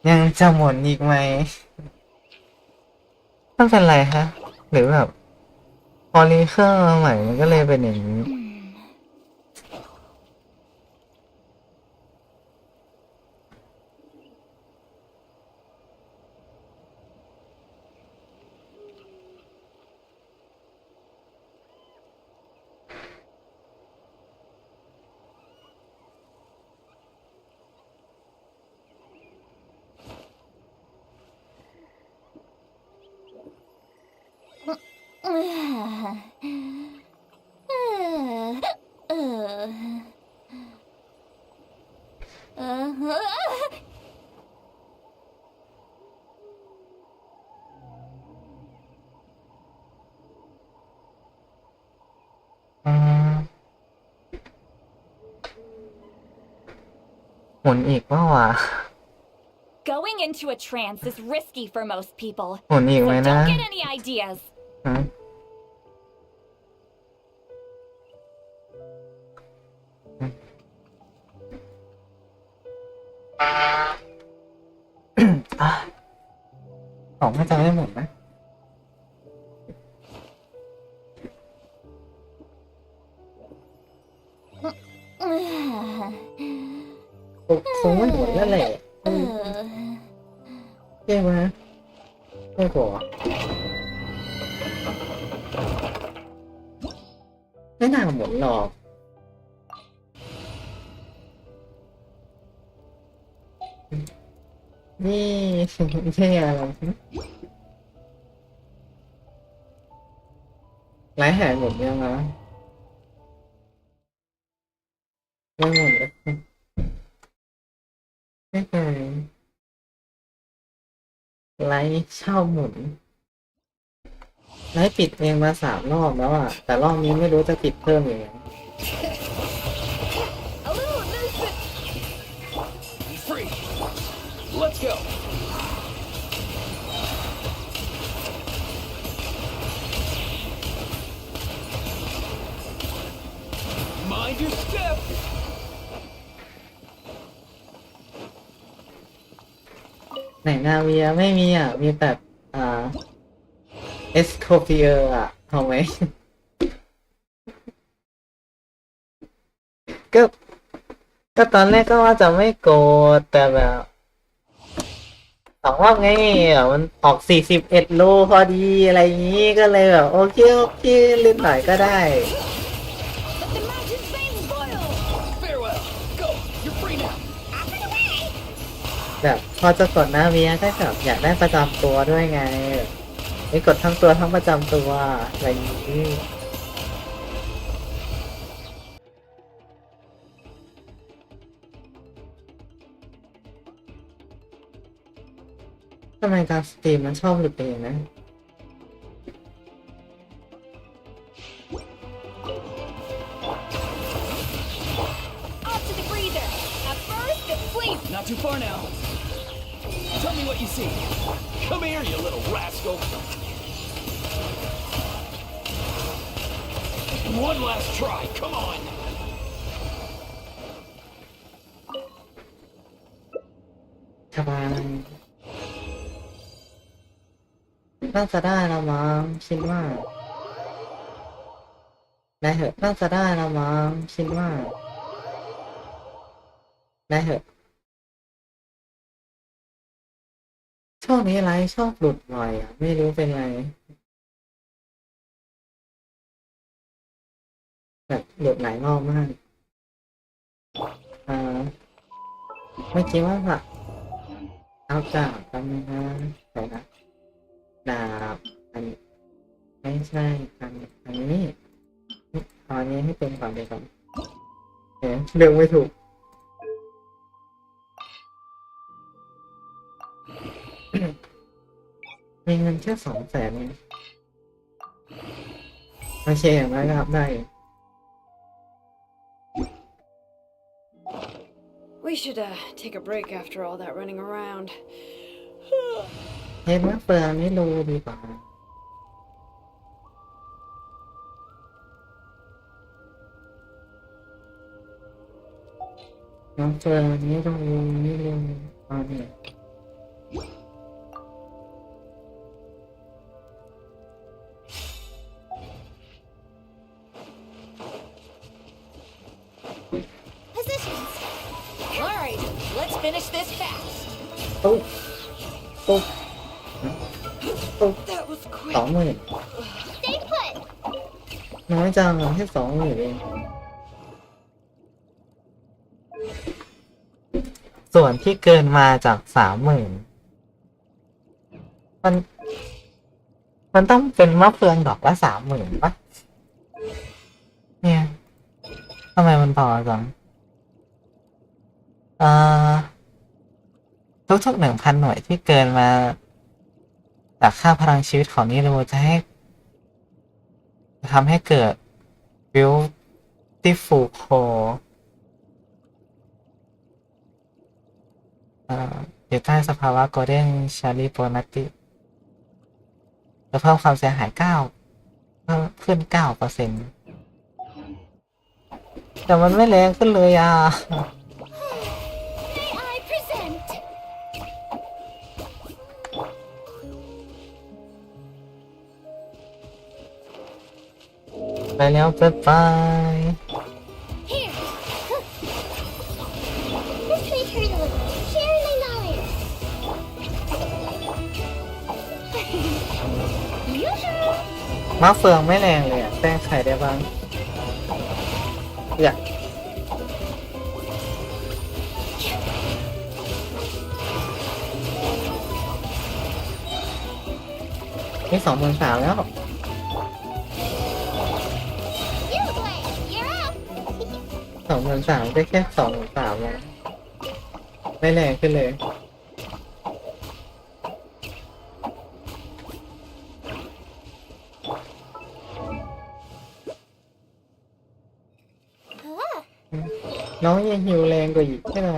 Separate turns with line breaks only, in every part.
ยังจะหมุนอีกไหมต้องเป็นไรฮะหรือแบบพอรีเครื่องมาใหม่มันก็เลยเป็นอย่างนี้อืมหมุนอีกว่าวะ
Going into a trance is risky for most people,
หมุนอีกไหม
so
นะ
don't get any ideas.
ฮะอ่ะของน่าจะไม่หมดนะคงไม่หมดแล้วแหละใช่ไหมไม่พอไม่น่าหมดหรอกนี่ไม่ใช่อะไรไร้หายหมดยังนะไม่หมดเลยไม่เคยไลฟ์เช่าหมุนไลฟ์ปิดเองมา3 รอบแล้วอ่ะแต่รอบนี้ไม่รู้จะปิดเพิ่มยังไง
Free. Let's go. Mind your step.
ไหนนาเวียไม่มีอ่ะมีแต่อ่าเอสโคเปียอ่ะเอาไหม ก็ก็ตอนแรกก็ว่าจะไม่โกรธแต่แบบ2 รอบไงอ่ะมันออก41 โลพอดีอะไรอย่างนี้ก็เลยแบบโอเคโอเคเล่นหน่อยก็ได้
Let the magic veins boil!
Farewell. Go. You're free now.
แบบพอจะกดนาเวียก็แบบอยากได้ประจำตัวด้วยไงไม่กดทั้งตัวทั้งประจำตัวอะไรอย่างนี้ทำไมการสตรีมมันชอบหลุดเองนะ
Off to the breather! At first, it's sleep!
Not too far now. Tell me what you see. Come here, you little rascal. One last try. Come on.
สบายน่าจะได้แล้วมั้งคิดว่าได้เหอะน่าจะได้แล้วมั้งคิดว่าได้เหอะช่วงนี้ไลฟ์ชอบหลุดบ่อยอ่ะไม่รู้เป็นไรแบบหลุดหลายรอบมากอ่าไม่คิดว่าแบบเอาจากกันนะแต่นะดาบอันไม่ใช่อันนี้เอาอันนี้ให้เป็นก่อนเลยก่อนเลือกไม่ถูก มีเงินแค่200,000เองโอเคอย่างไรก็รับได้
We should take a break after all that running around.
เห็นว่าเฟืองนี่รู้ดีกว่าน้องเฟืองนี่รู้นี่รู้ตอนนี้
Positions.
All right, let's finish this fast.
ตุ๊บตุ๊บตุ๊บ
That was quick.
20,000
Stay put.
น้อยจังแค่20,000เองส่วนที่เกินมาจาก 30,000มันต้องเป็นมะเฟืองดอกละ 30,000 ปะเนี่ยทำไมมันพอจังทุกๆ 1,000 หน่วยที่เกินมาจากค่าพลังชีวิตของนิโรจะทำให้เกิด Beautiful Core อยู่ใต้สภาวะ Golden Cherry Bonati จะเพิ่มความเสียหายเพิ่มขึ้น 9% แต่มันไม่แรงขึ้นเลยอ่ะ
May I present?
ไปแล้วบ๊ายบาย
Here. This may hurt a little. Share my knowledge. Yoo-hoo!
มะเฟืองไม่แรงเลยอ่ะแป้งไข่ได้บ้างอยากนี่23,000แล้ว
You play. You're up.
23,000ได้แค่23,000แล้วไม่แรงขึ้นเลยน้องยังหิวแรงกว่าอีกใช่ไหม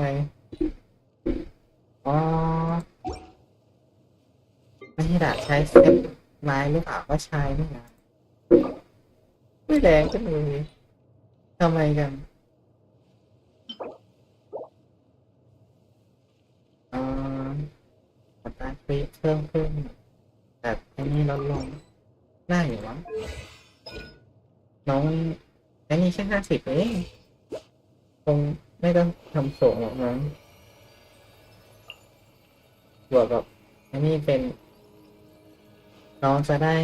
อ๋อไม่ใช่ดาบใช้เซฟไม้หรือเปล่าว่าใช้ไม่นะไม่แรงขึ้นเลยทำไมกันอัตราฟรีเพิ่มขึ้นแต่อันนี้ลดลงได้อยู่วะน้องอันนี้แค่50เองคงไม่ต้องทำสูงหรอกมั้งบวกกับอันนี้เป็นน้องจะได้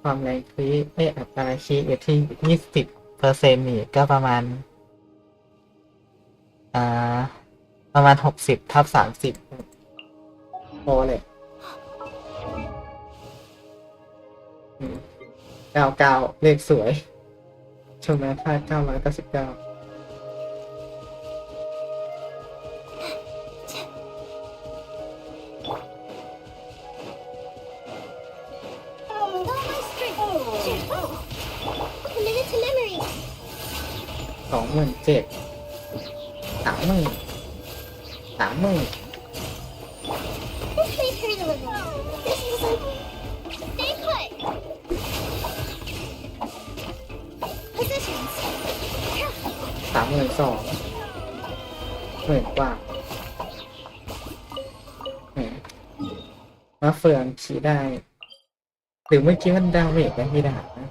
ความแรงคลีอัตราคลีอยู่ที่ 20% นี่ก็ประมาณ60/30พอเลย99เลขสวยชมนะค่า999With
all my strength. Sure. Oh. Commit it to memory.
27,000 30,000
This may hurt a little. This isn't. Stay put. Positions.
32,000 10,000 กว่ามาเฟืองขี่ได้ หรือเมื่อกี้มันดาเมจนะฮิดะนะ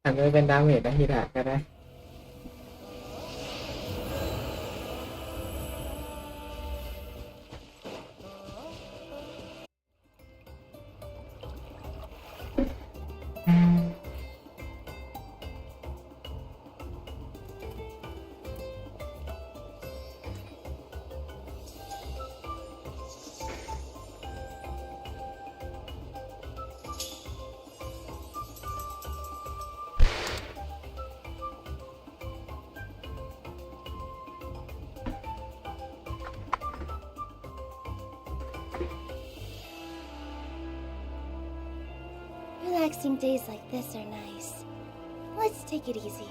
อาจจะเป็นดาเมจนะฮิดะก็ได้
Relaxing days like this are nice. Let's take it easy.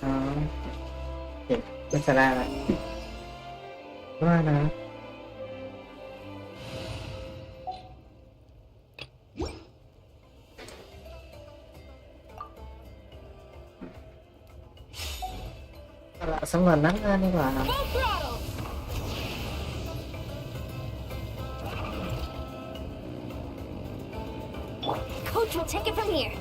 อ๋อเห็นมันจะได้ละว่านะเอาละสำหรับนักงานดีกว่า
Full throttle. Coach will take it from here.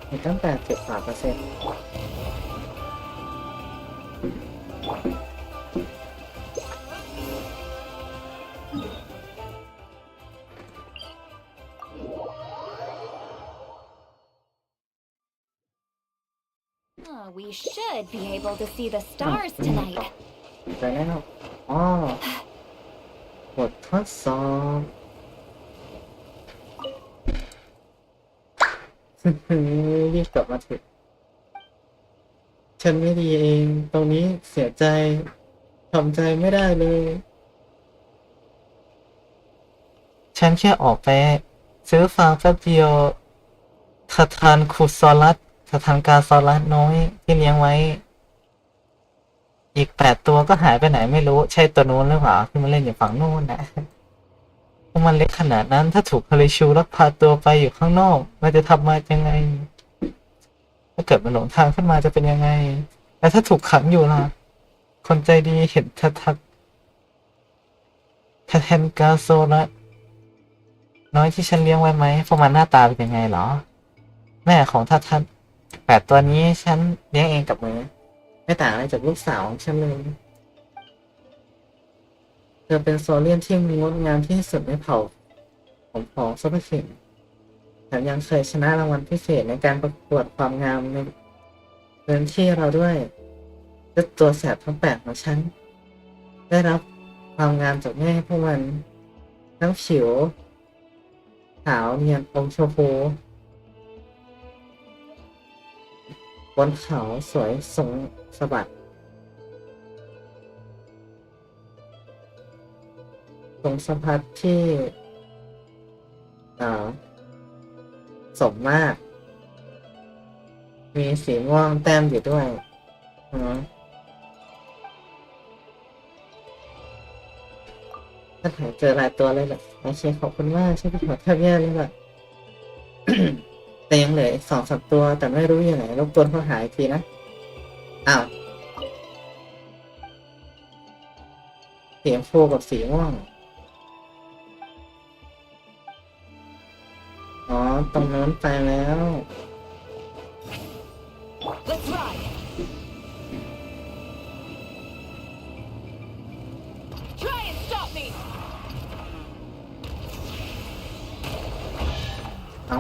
มีตั้ง80%We
should be able to see the stars tonight.
ไปแล้วอ๋อบททดสอบรีบกลับมาถึงฉันไม่ดีเองตรงนี้เสียใจทำใจไม่ได้เลยฉันแค่ออกไปซื้อฟางแป๊บเดียวทานคูซอรัสทานกาซอรัสน้อยที่เลี้ยงไว้อีก8 ตัวก็หายไปไหนไม่รู้ใช่ตัวนู้นหรือเปล่าที่มันเล่นอยู่ฝั่งโน้นนะพวกมันเล็กขนาดนั้นถ้าถูกฮาริชูลักพาตัวไปอยู่ข้างนอกมันจะทำมายังไงถ้าเกิดมันหลงทางขึ้นมาจะเป็นยังไงแล้วถ้าถูกขังอยู่ล่ะคนใจดีเห็นแทนกาโซรัสน้อยที่ฉันเลี้ยงไว้ไหมพวกมันหน้าตาเป็นยังไงเหรอแม่ของท่าน8 ตัวนี้ฉันเลี้ยงเองกับมือไม่ต่างอะไรจากลูกสาวของฉันเลยเธอเป็นโซเลียนที่งดงามที่สุดในเผ่าของซัพพสินแถมยังเคยชนะรางวัลพิเศษในการประกวดความงามในพื้นที่เราด้วยและตัวแสบทั้ง8ของฉันได้รับความงามจากแม่พวกมันทั้งผิวขาวเนียนอมชมพูบนเขาสวยทรงสะบัดทรงสะพัดที่สมมากมีสีม่วงแต้มอยู่ด้วยถ้าหาเจอหลายตัวเลยแหละโอเคขอบคุณมากช่วยพี่หัวแทบแย่เลยแหละ แต่ยังเหลืออีก2-3 ตัวแต่ไม่รู้อยู่ไหนรบกวนเขาหาอีกทีนะอ้าวสีชมพูกับสีม่วงอ๋อตรงนู้นไปแล้ว
Let's ride. Try and stop me.
เอ้า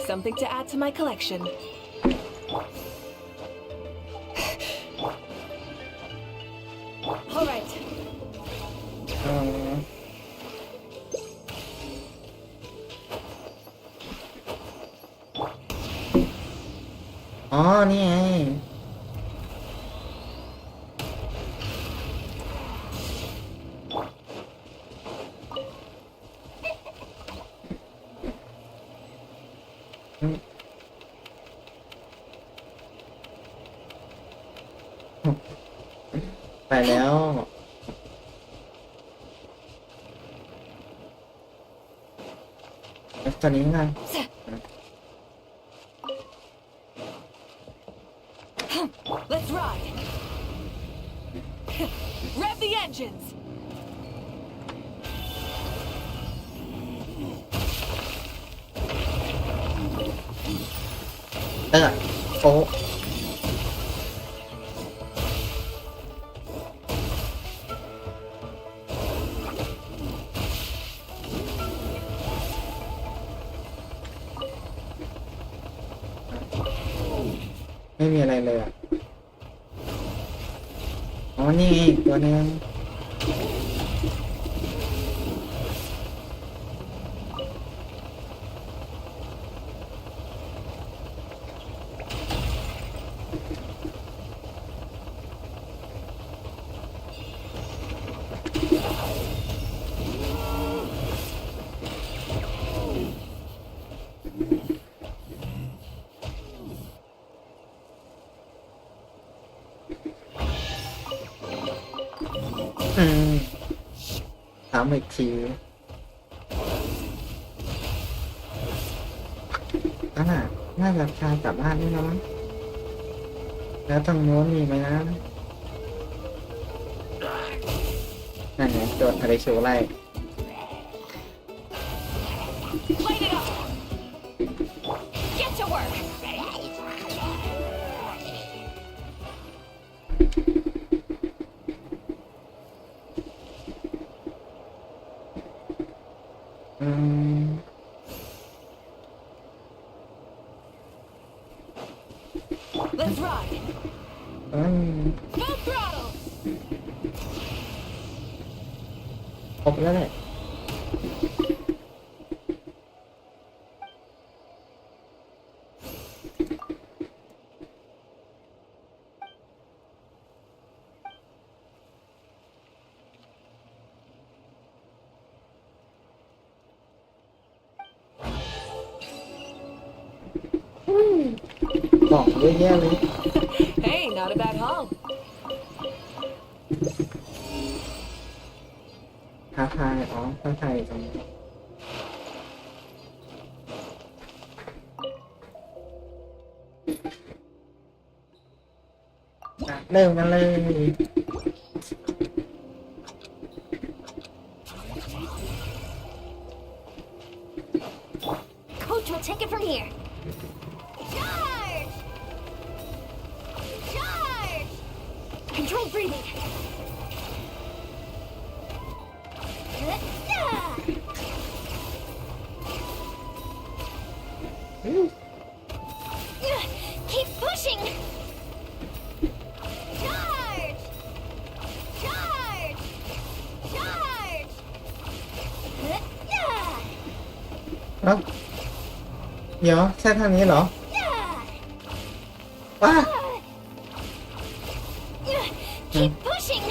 Something to add to my collection. All right.
อ๋อนี่ไงไปแล้วตอนนี้ไง
Let's ride. Rev the engines.
โอ้ไม่มีอะไรเลยอ่ะอ๋อนี่ไงอีกตัวนึงถามอีกทีน่าจะพากลับบ้านได้แล้วมั้งแล้วตรงโน้นมีไหมนะ นั่นไงโดนทะเลชูไล่
Light it up! Get to work!
อืม
Let's ride!
อืม
Full throttle!
ครบแล้วแหละของเยอะแยะเลย
Hey, not a bad haul.
ท้าทายอ๋อท้าทายตรงนี้อ่ะเริ่มกันเลย
Coach will take it from here. Charge! Charge! Control breathing. Keep pushing. Charge! Charge! Charge!
เอ้าเดี๋ยวใช่ทางนี้เหรอว้า
Keep pushing.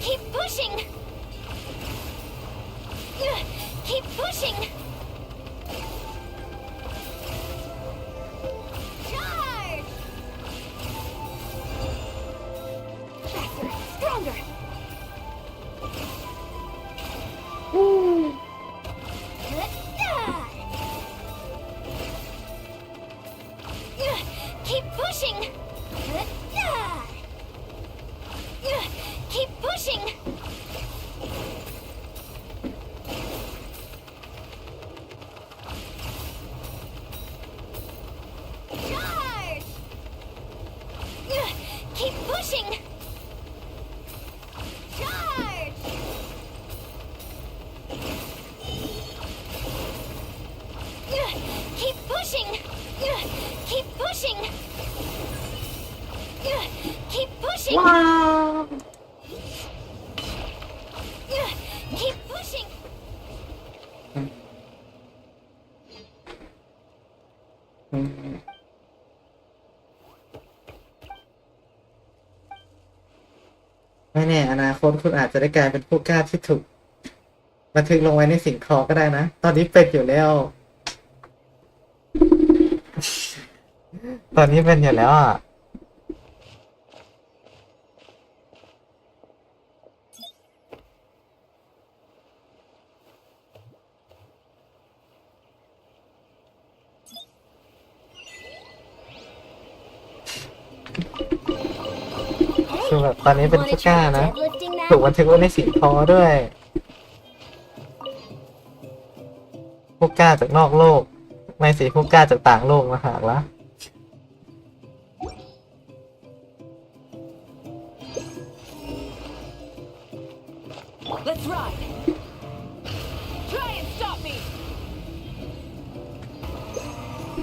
Keep pushing. Keep pushing. Charge. Faster, stronger. Keep pushing. Keep pushing. Charge. Keep pushing. Charge. Keep pushing. Keep pushing. Keep pushing.
ว้าว
Keep pushing.
อืมไม่แน่อนาคตคุณอาจจะได้กลายเป็นผู้กล้าที่ถูกบันทึกลงไว้ในสิ่งคอก็ได้นะ ตอนนี้เป็นอยู่แล้ว ตอนนี้เป็นอยู่แล้วอ่ะ คือแบบตอนนี้เป็นผู้กล้านะ
Deadlifting
ถูก
now?
บันทึกไว้ในสิ่งคอด้วย ผู้กล้าจากนอกโลก ไม่สิผู้กล้าจากต่างโลกมาหากละ
Let's ride! Try and stop me!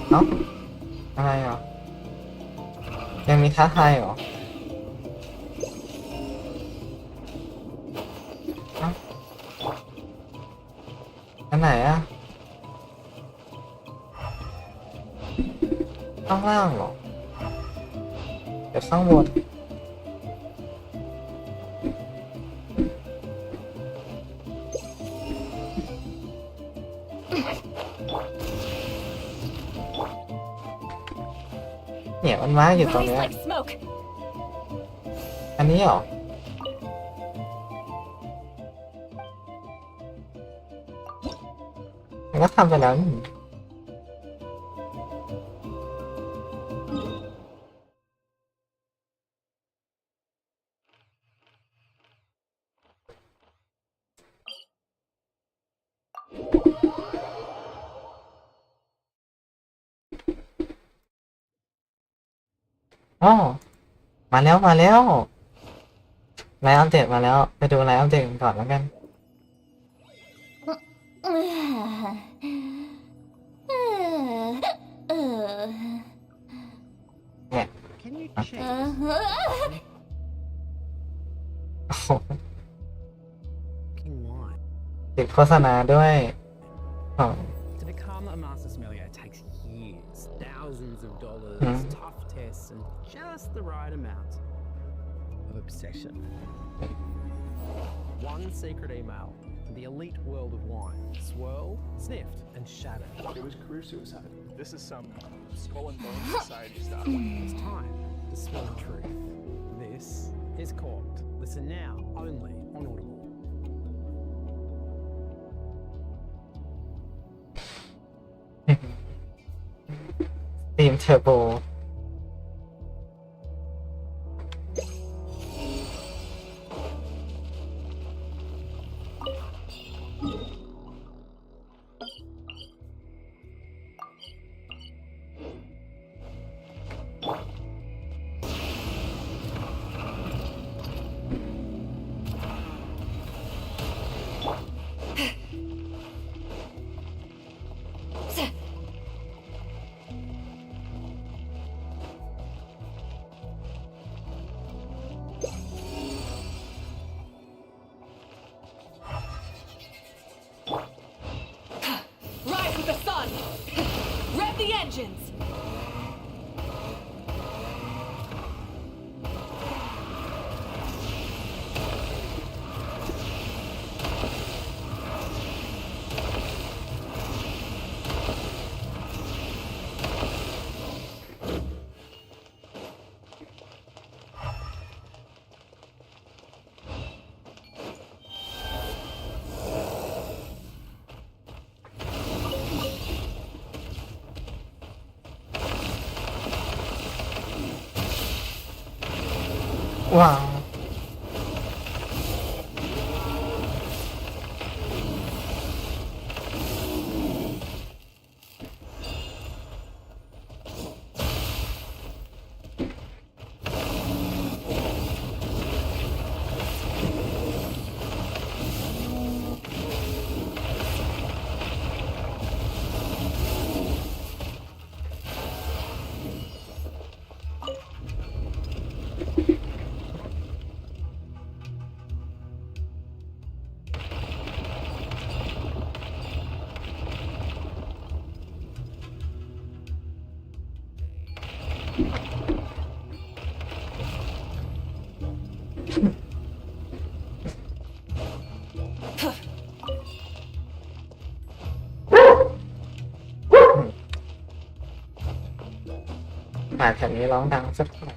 เอ้าอะไรอ่ะ ยังมีท้าทายเหรอเอ้าอันไหนอ่ะข้างล่างเหรอ เดี๋ยวข้างบน เนี่ยมันมาอยู่ตรง
Rise
เนี้ย
like smoke!
อันนี้เหรอ มันก็ทำไปแล้วนี่ อ๋อมาแล้วมาแล้วไลน์อัปเดตมาแล้วไปดูไลน์อัปเดตกันก่อนแล้วกันเนี่ย
Can you
อ่ะ
check?
โอ้โห
Fucking why?
ติดโฆษณาด้วยอ๋อ
To become a master sommelier takes years, thousands of dollars,
Hmm.
tough tests, and just the right amount of obsession. One secret email, and the elite world of wine swirled, sniffed, and shattered.
It was career suicide. This is some skull and bones society stuff.
It's time to smell the truth. This is Corked. Listen now, only on Audible.
Steam Turbo
Rise with the sun! Rev the engines!
Wowป่าแถวนี้ร้องดังสักหน่อย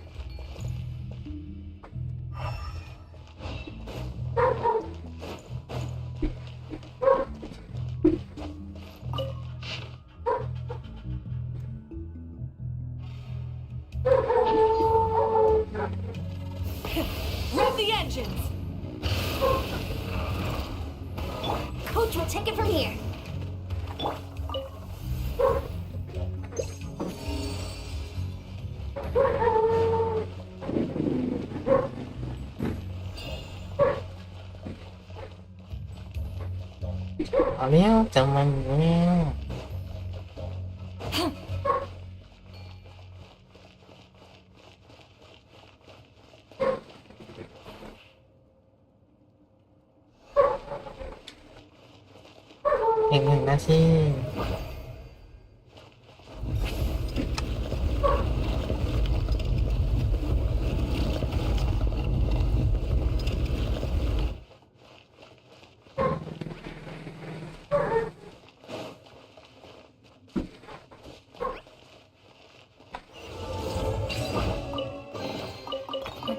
Rev the engines!
Coach will take it from here.
เอาแล้วจังมันแล้วอีก1 นาที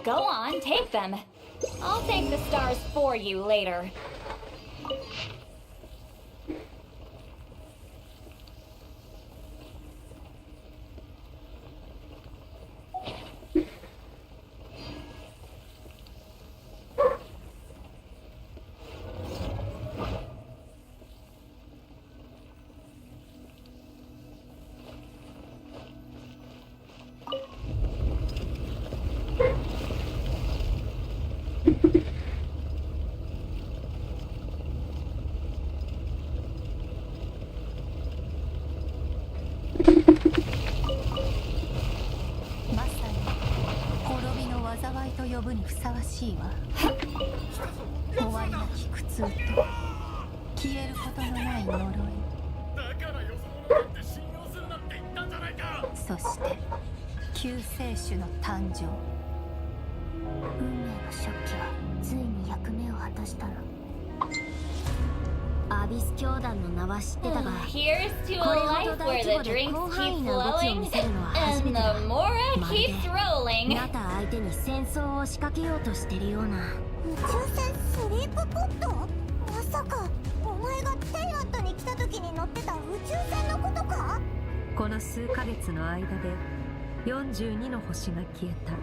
Go on, take them. I'll thank the stars for you later.
まさに滅びの災いと呼ぶにふさわしいわ。終わりなき苦痛と消えることのない呪い、そして救世主の誕生。運命の初期はついに役目を果たしたの。アビス教団の名は知ってたが、
Here's to
こ
a
れほ
life
ど
where
大
the
規模で
drinks
広範
keep
囲な動きを
flowing
見せるのは初
and
めて
the
だ。
mora
まるで
keeps rolling.
ナタ相手に戦争を仕掛けようとしてるような。宇宙船スリープポット？まさかお前がテイラットに来た時に乗ってた宇宙船のことか？
この数ヶ月の間で42の星が消えた。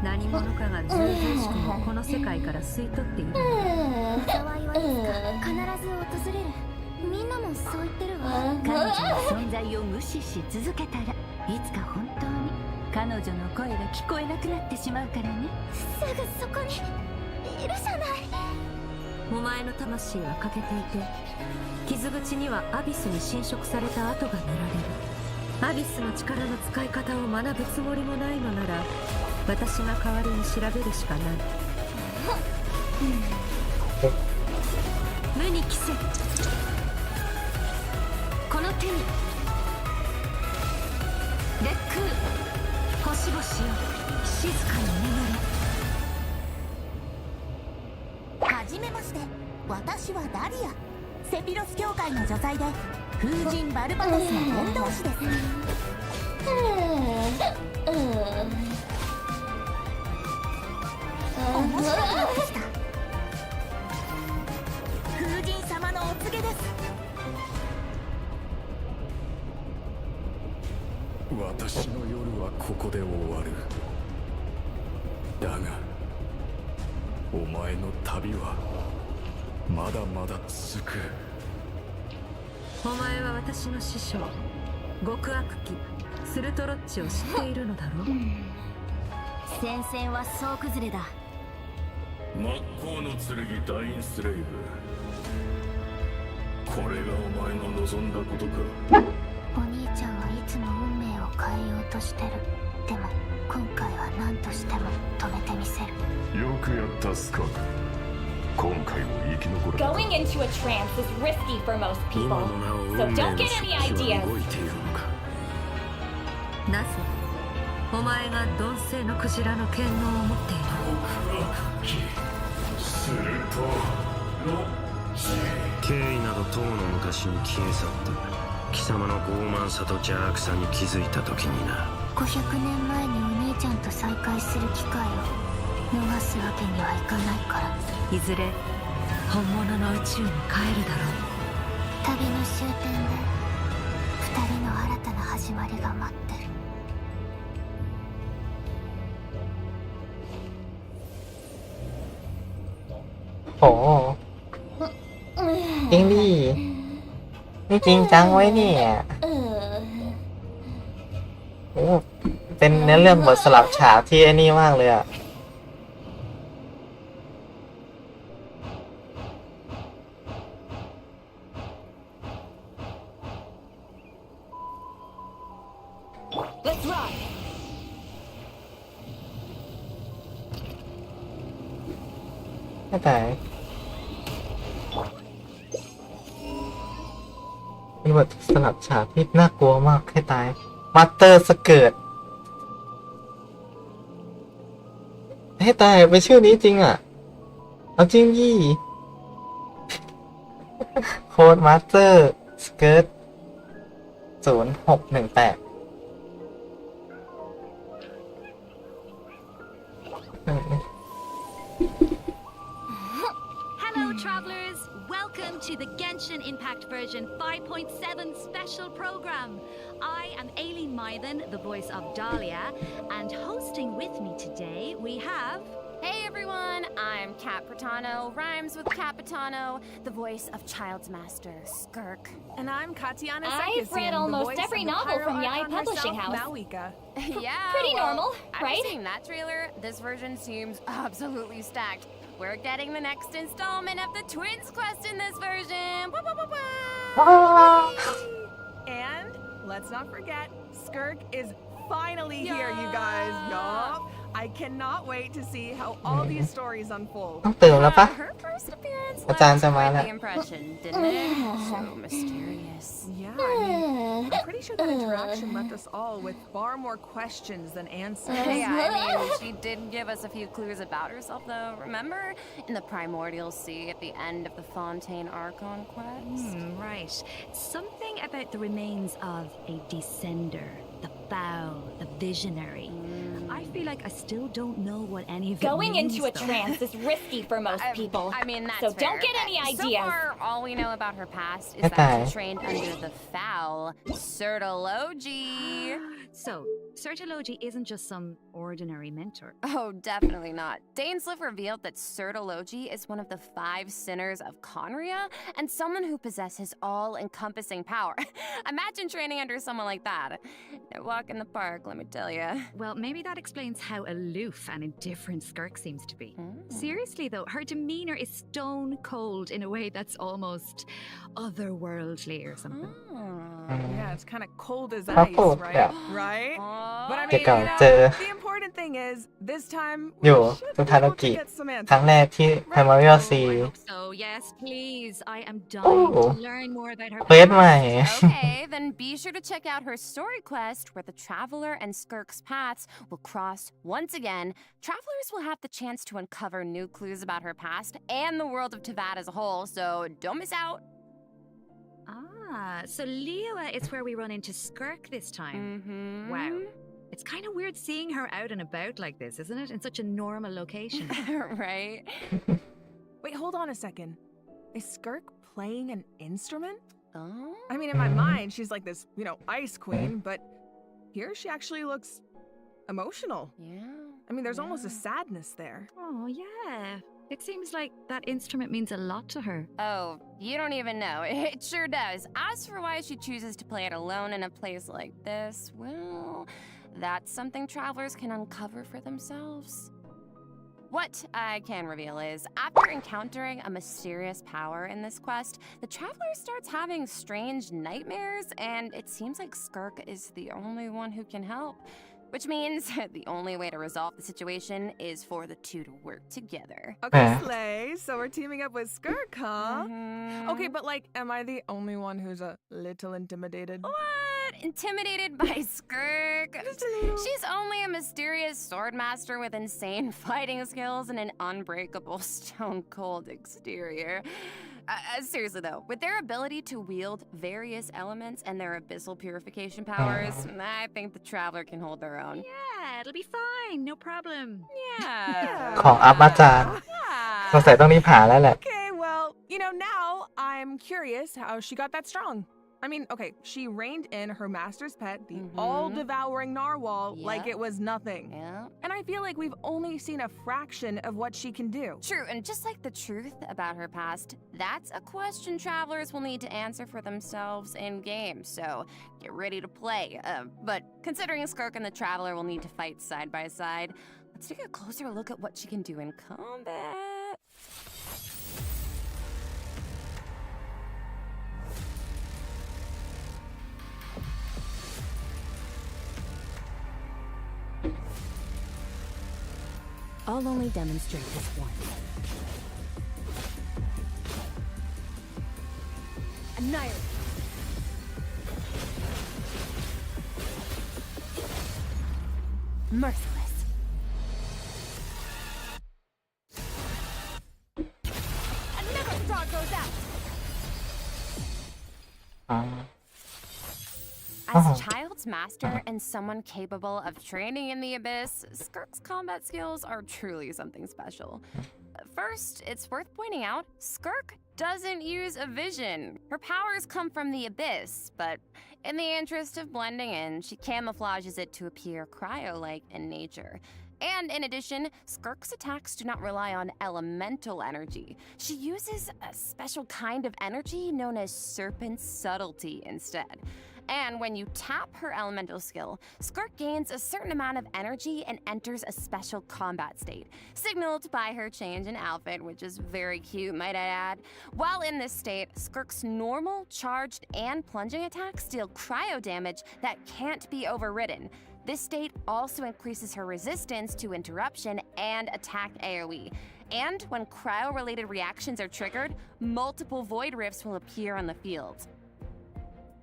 何者かがずうずうしくもこの世界から吸い取っている。
災いはいつか必ず訪れる。みんなもそう言ってるわ。彼女の存在を無視し続けたら、いつか本当に彼女の声が聞こえなくなってしまうからね。すぐそこにいるじゃない。
お前の魂は欠けていて、傷口にはアビスに侵食された跡が見られる。アビスの力の使い方を学ぶつもりもないのなら、私が代わりに調べるしかない。無に着せ、この手に烈空、星々よ静かに眠れ。
はじめまして、私はダリア。セピロス教会の女祭で風神バルバトスの伝道師です。面白くなってきた。風神様のお告げです。
私の夜はここで終わる。だがお前の旅はまだまだ続く。
お前は私の師匠極悪鬼スルトロッチを知っているのだろう。
戦線は総崩れだ。
真っ向の剣ダインスレイブ、これがお前の望んだことか。
お兄ちゃんはいつも運命を変えようとしてる。でも今回は何としても止めてみせる。
よくやったスカーク。今回も生き残れた。
Going into a trance is risky for most
今
people,
の名を
so
運命
don't
の
get
食
any
器は
ideas.
動いているのか。
なぜお前が鈍性のクジラの権能を持っている。
するとロッチ、
経緯などとうの昔に消え去った。貴様の傲慢さと邪悪さに気づいた時にな。
500年前にお兄ちゃんと再会する機会を逃すわけにはいかないから。
いずれ本物の宇宙に帰るだろう。
旅の終点で2人の新たな始まりが待ってる。
โหจริงดินี่จริงจังไว้เนี่ยโอ้เป็นเนื้อเรื่องบทสลับฉากที่ไอ้นี่มากเลยอะ
Let's run.
ไม่ตายเป็นบทสลับฉากที่น่ากลัวมากให้ตายมาสเตอร์สเกิร์ตให้ตายเป็นชื่อนี้จริงอ่ะเอาจริงยี่โค้ดมาสเตอร์สเกิร์ต0618Hello,
travelers! Welcome to the Genshin Impact version 5.7 special program. I am Aileen Mythen, the voice of Dahlia, and hosting with me today we have...
Hey everyone, I'm Kat Pratano, rhymes with Capitano, the voice of Child's Master, Skirk.
And I'm Katiana
I've read almost every novel from Yai Publishing House.
Mawika.
Yeah,
Pretty
well,
normal, right?
After seeing that trailer, this version seems absolutely stacked. We're getting the next installment of the Twins quest in this version. Wah, wah, wah, wah.
And let's let's not forget, Skirk is finally here, you guys. Yup. I cannot wait to see how all these stories unfold.
ต้องเติมแล้วปะ
Her first appearance
อาจารย์
left
จะมา
quite
แล้ว
the impression, didn't it? So mysterious.
Yeah, I mean, I'm pretty sure that interaction left us all with far more questions than answers.
Yeah, I mean, she did give us a few clues about herself, though. Remember? In the primordial sea at the end of the Fontaine Archon quest?
Right. Something about the remains of a descender, the foul, the visionary. I feel like I still don't know what any of it
Going
means,
into a
though.
trance is risky for most people.
I mean, that's
so
fair.
don't get any
So
ideas.
far, all we know about her past is
Okay.
that she trained under the foul Certology.
So, Certology isn't just some ordinary mentor.
Oh, definitely not. Dainsliff revealed that Certology is one of the 5 sinners of Conria and someone who possesses all-encompassing power. Imagine training under someone like that. No walk in the park, let me tell you.
Well, maybe that explains how aloof and indifferent Skirk seems to be. Seriously, though, her demeanor is stone cold in a way that's almost otherworldly or something.
Yeah, it's kind of cold as
พระ
ice,
โปรด
right?
แบบ
Right? But I
เกี่
mean,
ยวกับ
you
เจอ
know, the important thing is, this time
อ
we
ยู่
should
สุ
be
ทาโล
able
กิ
to get some
ครั้ง
answers.
แรกที่ Primordial Sea
So, yes, please. I am
โอ้
dying to learn more about her
เควสใหม่
Okay, then be sure to check out her story quest where the Traveler and Skirk's paths will cross once again. Travelers will have the chance to uncover new clues about her past and the world of Tavad as a whole, so don't miss out.
Ah, so Liyue is where we run into Skirk this time. Wow. It's kind of weird seeing her out and about like this, isn't it? In such a normal location.
Right?
Wait, hold on a second. Is Skirk playing an instrument?
Oh?
I mean, in my mind, she's like this, you know, ice queen, but here she actually looks emotional.
Yeah.
I mean, there's almost a sadness there.
Oh, yeah. It seems like that instrument means a lot to her.
Oh, you don't even know. It sure does. As for why she chooses to play it alone in a place like this, well, that's something travelers can uncover for themselves. What I can reveal is, after encountering a mysterious power in this quest, the traveler starts having strange nightmares, and it seems like Skirk is the only one who can help. Which means the only way to resolve the situation is for the two to work together.
Okay, Slay. So we're teaming up with Skirk, huh?
Mhm.
Okay, but like, am I the only one who's a little intimidated?
What? Intimidated by Skirk? She's only a mysterious swordmaster with insane fighting skills and an unbreakable stone-cold exterior. Seriously though, with their ability to wield various elements and their abyssal purification powers, I think the Traveler can hold their own.
Yeah, it'll be fine. No problem.
Yeah.
ของอัพอาจารย์ สงสัยต้องรีบหาแล้วแหละ
Okay, well, you know, now I'm curious how she got that strong. I mean, okay, she reined in her master's pet, the all-devouring narwhal, like it was nothing.
Yeah.
And I feel like we've only seen a fraction of what she can do.
True, and just like the truth about her past, that's a question travelers will need to answer for themselves in-game, so get ready to play. But considering Skirk and the Traveler will need to fight side by side, let's take a closer look at what she can do in combat.
I'll only demonstrate this once.
Annihilate.
Merciless.
Another frog goes out.
อ๋อ
As a child's master and someone capable of training in the abyss, Skirk's combat skills are truly something special. First, it's worth pointing out, Skirk doesn't use a vision. Her powers come from the abyss, but in the interest of blending in, she camouflages it to appear cryo-like in nature. And in addition, Skirk's attacks do not rely on elemental energy. She uses a special kind of energy known as serpent subtlety instead. And when you tap her elemental skill, Skirk gains a certain amount of energy and enters a special combat state, signaled by her change in outfit, which is very cute, might I add. While in this state, Skirk's normal, charged, and plunging attacks deal cryo damage that can't be overridden. This state also increases her resistance to interruption and attack AoE. And when cryo-related reactions are triggered, multiple void rifts will appear on the field.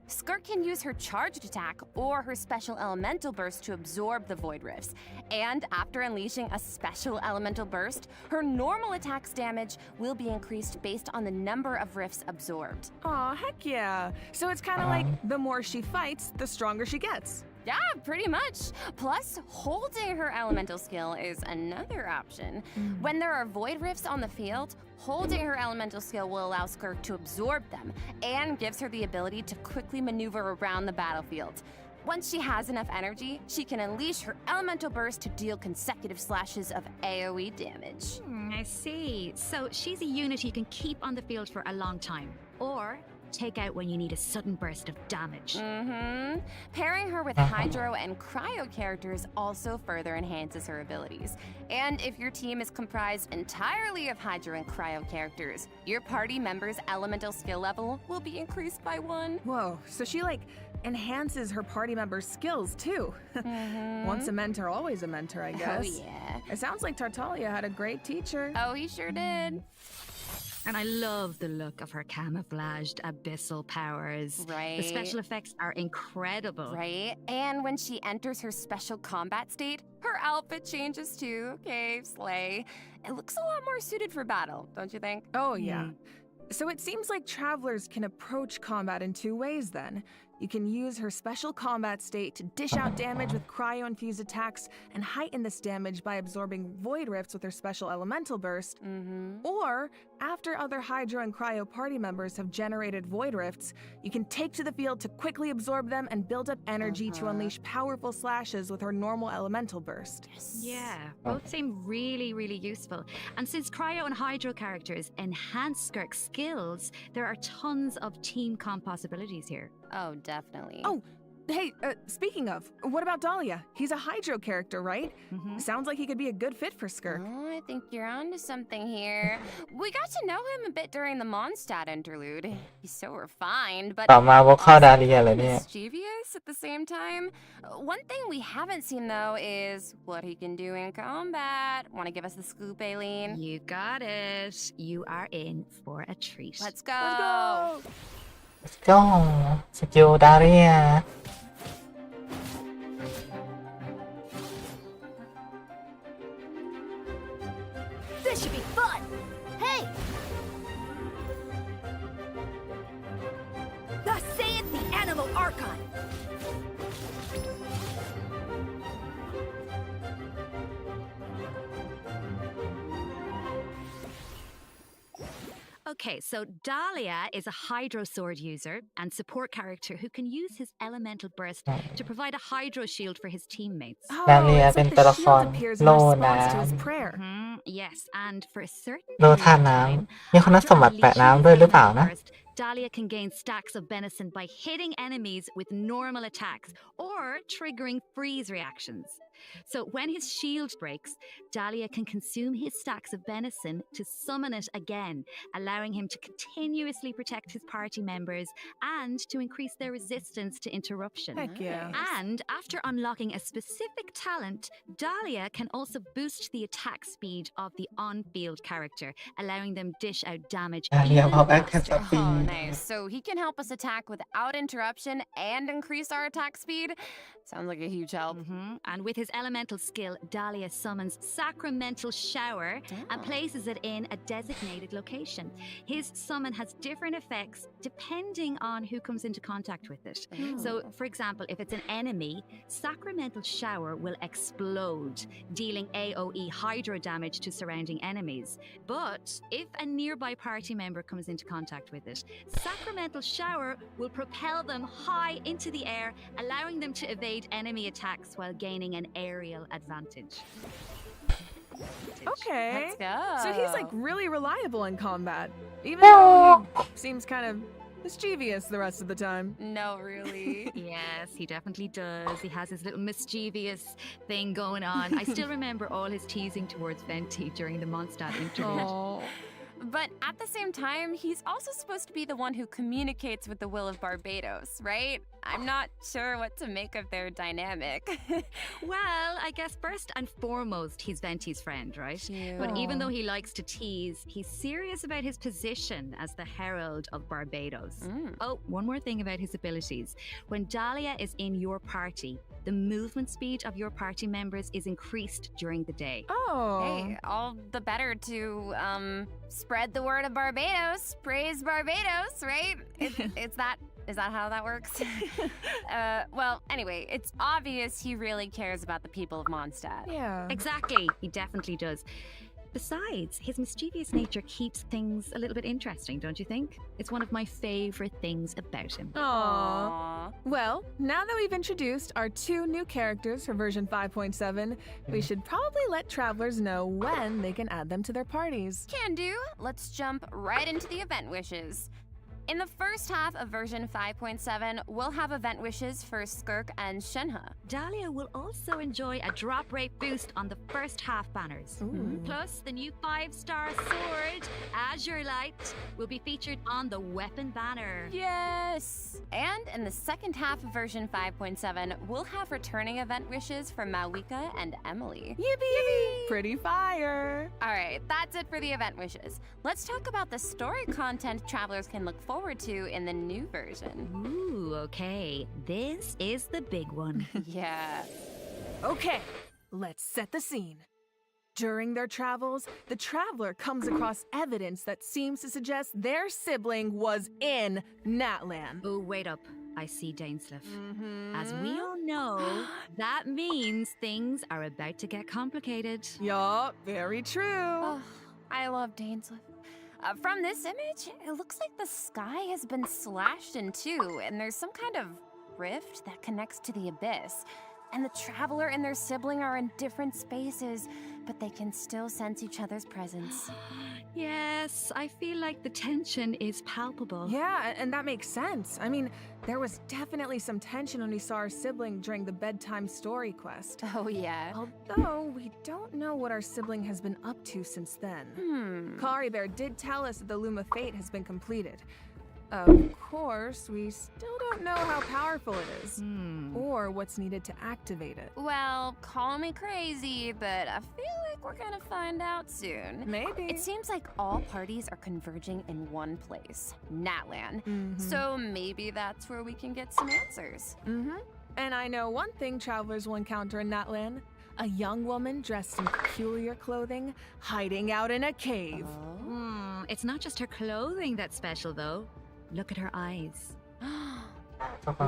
Skirk can use her charged attack or her special elemental burst to absorb the void rifts. And after unleashing a special elemental burst, her normal attack's damage will be increased based on the number of rifts absorbed.
Aw, heck yeah. So it's kind of like the more she fights, the stronger she gets.
Yeah, pretty much. Plus, holding her elemental skill is another option. When there are void rifts on the field, holding her elemental skill will allow Skirk to absorb them and gives her the ability to quickly maneuver around the battlefield. Once she has enough energy, she can unleash her elemental burst to deal consecutive slashes of AoE damage.
I see. So she's a unit you can keep on the field for a long time, or take out when you need a sudden burst of damage.
Pairing her with Hydro and Cryo characters also further enhances her abilities. And if your team is comprised entirely of Hydro and Cryo characters, your party member's elemental skill level will be increased by 1.
Whoa, so she enhances her party members' skills too. Once a mentor, always a mentor, I guess.
Oh yeah.
It sounds like Tartaglia had a great teacher.
Oh, he sure did.
And I love the look of her camouflaged abyssal powers.
Right.
The special effects are incredible.
Right. And when she enters her special combat state, her outfit changes too. Okay, slay. It looks a lot more suited for battle, don't you think?
Oh, yeah. So it seems like travelers can approach combat in 2 ways then. You can use her special combat state to dish out damage with cryo-infused attacks and heighten this damage by absorbing void rifts with her special elemental burst. Or, after other Hydro and Cryo party members have generated void rifts, you can take to the field to quickly absorb them and build up energy to unleash powerful slashes with her normal elemental burst.
Yeah, both seem really, really useful. And since Cryo and Hydro characters enhance Skirk's skills, there are tons of team comp possibilities here.
Oh, definitely.
Oh, hey, speaking of, what about Dahlia? He's a Hydro character, right? Sounds like he could be a good fit for Skirk.
Oh, I think you're onto something here. We got to know him a bit during the Mondstadt interlude. He's so refined, but
ต่อมาพวกเข้าดาเลียเลยเนี่ย
mischievous at the same time. One thing we haven't seen, though, is what he can do in combat. Want to give us the scoop, Aileen?
You got it. You are in for a treat.
Let's go.
Let's go สกิลดาเลีย
This should be fun! Hey! Thus saith the Animal Archive!
Okay, so Dahlia is a Hydro Sword user and support character who can use his elemental burst to provide a Hydro shield for his teammates.
ดาเลียเป็นตัวละครโลน้
Yes, and for a certain
ำโลธาตุน้ำมีคุณสมบัติแปะน้ำด้วยหรือเปล่านะ
Dahlia can gain stacks of benison by hitting enemies with normal attacks or triggering freeze reactions. So when his shield breaks, Dahlia can consume his stacks of benison to summon it again, allowing him to continuously protect his party members and to increase their resistance to interruption.
Heck yeah.
And after unlocking a specific talent, Dahlia can also boost the attack speed of the on-field character, allowing them dish out damage even faster.
Oh, nice. So he can help us attack without interruption and increase our attack speed? Sounds like a huge help.
And with his elemental skill, Dahlia summons Sacramental Shower and places it in a designated location. His summon has different effects depending on who comes into contact with it. So, for example, if it's an enemy, Sacramental Shower will explode, dealing AoE Hydro damage to surrounding enemies. But if a nearby party member comes into contact with it, Sacramental Shower will propel them high into the air, allowing them to evade enemy attacks while gaining an aerial advantage.
Okay.
Let's go.
So he's really reliable in combat. Even though he seems kind of mischievous the rest of the time.
No, really.
Yes, he definitely does. He has his little mischievous thing going on. I still remember all his teasing towards Venti during the Mondstadt interlude.
Oh.
But at the same time, he's also supposed to be the one who communicates with the will of Barbados, right? I'm not sure what to make of their dynamic.
Well, I guess first and foremost, he's Venti's friend, right? But even though he likes to tease, he's serious about his position as the herald of Barbados. Oh, one more thing about his abilities. When Dahlia is in your party, the movement speed of your party members is increased during the day.
Oh.
Hey, all the better to spread the word of Barbados, praise Barbados, right? Is that how that works? Well, anyway, it's obvious he really cares about the people of Mondstadt.
Yeah.
Exactly, he definitely does. Besides, his mischievous nature keeps things a little bit interesting, don't you think? It's one of my favorite things about him.
Aww. Well, now that we've introduced our 2 new characters for version 5.7, we should probably let travelers know when they can add them to their parties.
Can do. Let's jump right into the event wishes. In the first half of version 5.7, we'll have event wishes for Skirk and Shenhe.
Dahlia will also enjoy a drop rate boost on the first half banners. Plus, the new 5-star sword, Azure Light, will be featured on the weapon banner.
Yes! And in the second half of version 5.7, we'll have returning event wishes for Mawika and Emily.
Yippee! Pretty fire!
Alright, that's it for the event wishes. Let's talk about the story content travelers can look forward to in the new version.
Ooh, okay. This is the big one.
Yeah.
Okay, let's set the scene. During their travels, the traveler comes across evidence that seems to suggest their sibling was in Natlan.
Oh, wait up. I see Dainsleif. As we all know, that means things are about to get complicated.
Yup, very true.
Oh, I love Dainsleif. From this image, it looks like the sky has been slashed in two, and there's some kind of rift that connects to the abyss. And the traveler and their sibling are in different spaces, but they can still sense each other's presence.
Yes, I feel like the tension is palpable.
Yeah, and that makes sense. I mean, there was definitely some tension when we saw our sibling during the bedtime story quest.
Oh, yeah.
Although, we don't know what our sibling has been up to since then. Kari Bear did tell us that the Loom of Fate has been completed. Of course, we still don't know how powerful it is, or what's needed to activate it.
Well, call me crazy, but I feel like we're gonna find out soon.
Maybe.
It seems like all parties are converging in one place, Natlan. So maybe that's where we can get some answers.
And I know one thing travelers will encounter in Natlan. A young woman dressed in peculiar clothing, hiding out in a cave.
It's not just her clothing that's special, though. Look at her eyes.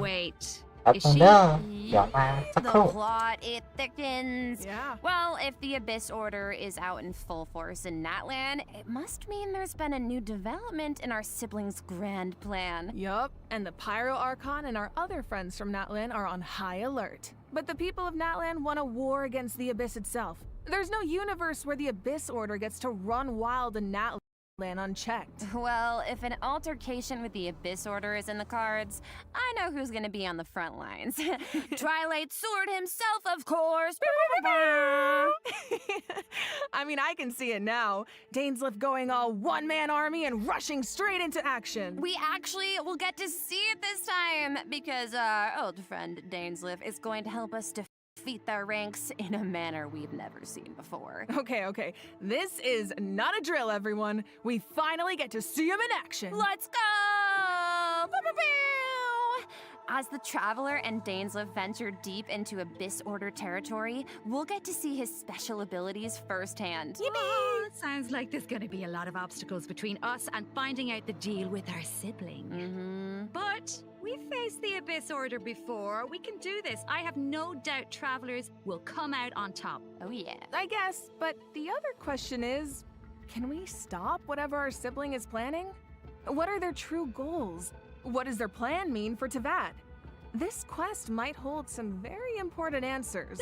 Wait, is she?
เดี๋ยวมาสัก
The
ครู่
plot, it thickens.
Yeah.
Well, if the Abyss Order is out in full force in Natlan, it must mean there's been a new development in our siblings' grand plan.
Yup, and the Pyro Archon and our other friends from Natlan are on high alert. But the people of Natlan want a war against the Abyss itself. There's no universe where the Abyss Order gets to run wild in Natlan unchecked.
Well, if an altercation with the Abyss Order is in the cards, I know who's gonna be on the front lines. Twilight Sword himself, of course.
I mean, I can see it now. Dainsleif going all one-man army and rushing straight into action.
We actually will get to see it this time because our old friend Dainsleif is going to help us defeat their ranks in a manner we've never seen before.
Okay. This is not a drill, everyone. We finally get to see him in action.
Let's go! As the Traveler and Dainsleif venture deep into Abyss Order territory, we'll get to see his special abilities firsthand.
Oh, sounds like there's going to be a lot of obstacles between us and finding out the deal with our sibling. But we've faced the Abyss Order before. We can do this. I have no doubt travelers will come out on top.
Oh, yeah.
I guess, but the other question is, can we stop whatever our sibling is planning? What are their true goals? What does their plan mean for Teyvat? this quest might hold some very important answers.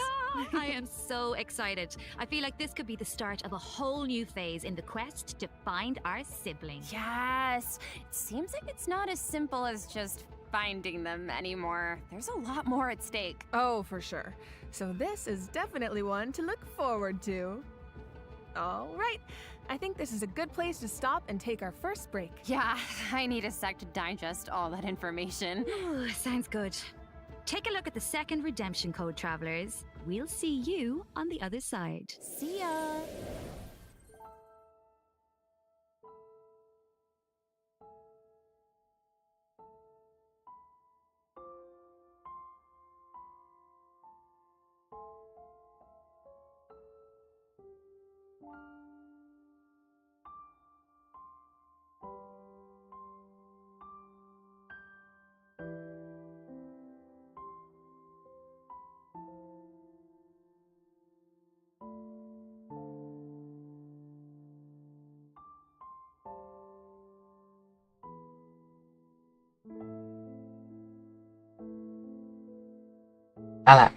I am so excited. I feel like this could be the start of a whole new phase in the quest to find our siblings.
Yes, it seems like it's not as simple as just finding them anymore. There's a lot more at stake.
Oh, for sure. So this is definitely one to look forward to. All right. I think this is a good place to stop and take our first break.
Yeah, I need a sec to digest all that information.
Ooh, sounds good. Take a look at the second redemption code, travelers. We'll see you on the other side.
See ya!
เอาล่ะ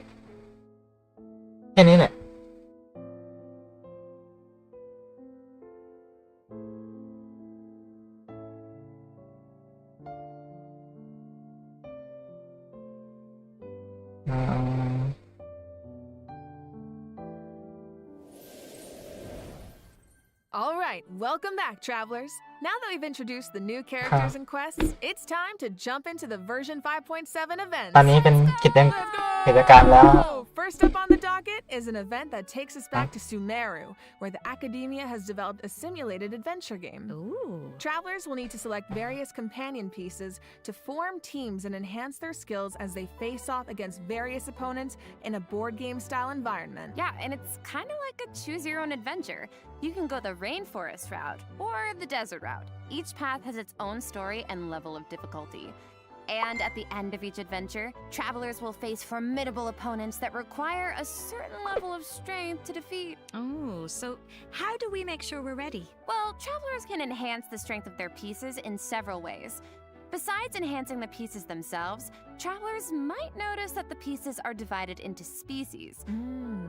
แค่นี้แหละ
All right, welcome back, travelers. Now that we've introduced the new characters and quests, it's time to jump into the version 5.7 events.
ตอนนี้เป็นกิจกรรมแล้ว
First up on the docket is an event that takes us back to Sumeru, where the academia has developed a simulated adventure game.
Ooh.
Travelers will need to select various companion pieces to form teams and enhance their skills as they face off against various opponents in a board game style environment.
Yeah, and it's kind of like a choose your own adventure. You can go the rainforest route or the desert route. Each path has its own story and level of difficulty. And at the end of each adventure, travelers will face formidable opponents that require a certain level of strength to defeat.
Oh, so how do we make sure we're ready?
Well, travelers can enhance the strength of their pieces in several ways. Besides enhancing the pieces themselves, travelers might notice that the pieces are divided into species.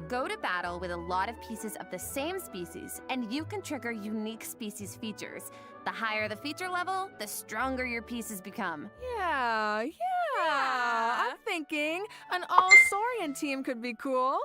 Go to battle with a lot of pieces of the same species, and you can trigger unique species features. The higher the feature level, the stronger your pieces become.
Yeah. I'm thinking an all-Saurian team could be cool.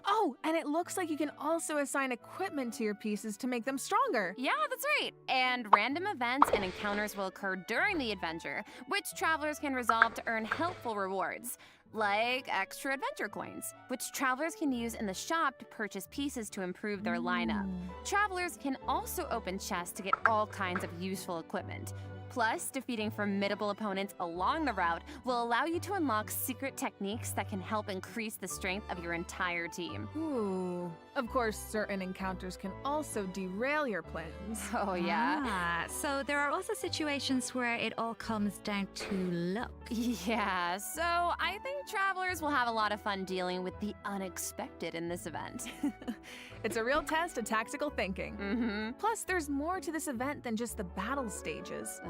Oh, and it looks like you can also assign equipment to your pieces to make them stronger.
Yeah, that's right. And random events and encounters will occur during the adventure, which travelers can resolve to earn helpful rewards, like extra adventure coins, which travelers can use in the shop to purchase pieces to improve their lineup. Travelers can also open chests to get all kinds of useful equipment. Plus, defeating formidable opponents along the route will allow you to unlock secret techniques that can help increase the strength of your entire team.
Ooh. Of course, certain encounters can also derail your plans.
Oh, yeah.
So there are also situations where it all comes down to luck.
Yeah, so I think travelers will have a lot of fun dealing with the unexpected in this event.
It's a real test of tactical thinking. Plus, there's more to this event than just the battle stages.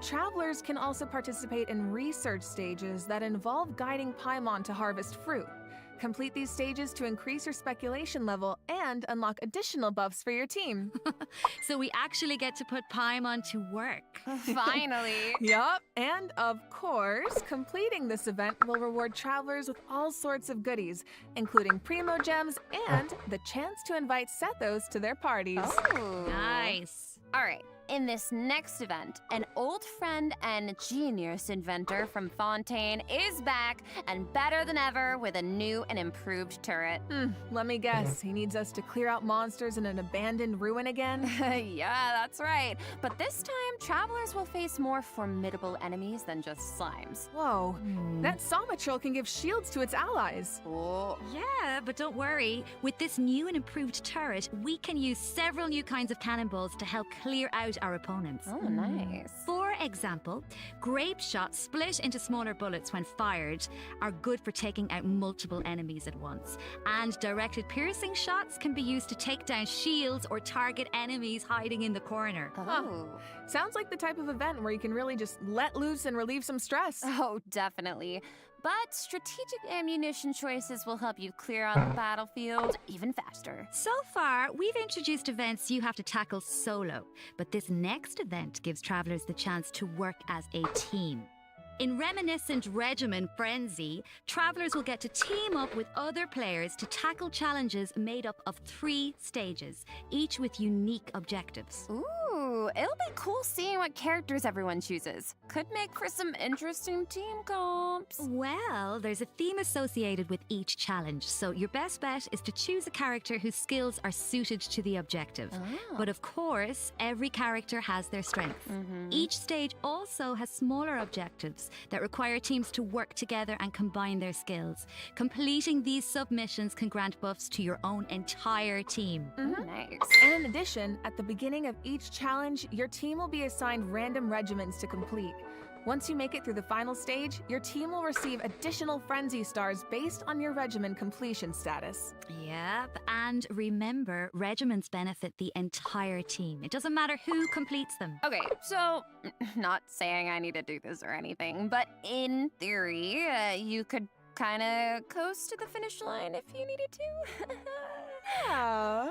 Travelers can also participate in research stages that involve guiding Paimon to harvest fruit. Complete these stages to increase your speculation level and unlock additional buffs for your team.
So we actually get to put Paimon to work.
Finally.
Yup, and of course, completing this event will reward travelers with all sorts of goodies, including Primo Gems and the chance to invite Sethos to their parties.
Oh.
Nice.
All right. In this next event, an old friend and genius inventor from Fontaine is back and better than ever with a new and improved turret.
Let me guess, he needs us to clear out monsters in an abandoned ruin again?
Yeah, that's right. But this time, travelers will face more formidable enemies than just slimes.
Whoa, that Somatrol can give shields to its allies.
Oh.
Yeah, but don't worry. With this new and improved turret, we can use several new kinds of cannonballs to help clear out our opponents.
Oh, nice.
For example, grape shots split into smaller bullets when fired are good for taking out multiple enemies at once. And directed piercing shots can be used to take down shields or target enemies hiding in the corner.
Oh.
Sounds like the type of event where you can really just let loose and relieve some stress.
Oh, definitely. but strategic ammunition choices will help you clear out the battlefield even faster.
So far, we've introduced events you have to tackle solo, but this next event gives travelers the chance to work as a team. In Reminiscent Regimen Frenzy, travelers will get to team up with other players to tackle challenges made up of 3 stages, each with unique objectives.
Ooh, it'll be cool seeing what characters everyone chooses. Could make for some interesting team comps.
Well, there's a theme associated with each challenge, so your best bet is to choose a character whose skills are suited to the objective.
Oh.
But of course, every character has their strengths. Each stage also has smaller objectives that require teams to work together and combine their skills. Completing these submissions can grant buffs to your own entire team.
Nice.
And in addition, at the beginning of each challenge, your team will be assigned random regiments to complete. Once you make it through the final stage, your team will receive additional frenzy stars based on your regimen completion status.
Yep, and remember, regiments benefit the entire team. It doesn't matter who completes them.
Okay, so, not saying I need to do this or anything, but in theory, you could kind of coast to the finish line if you needed to.
Yeah.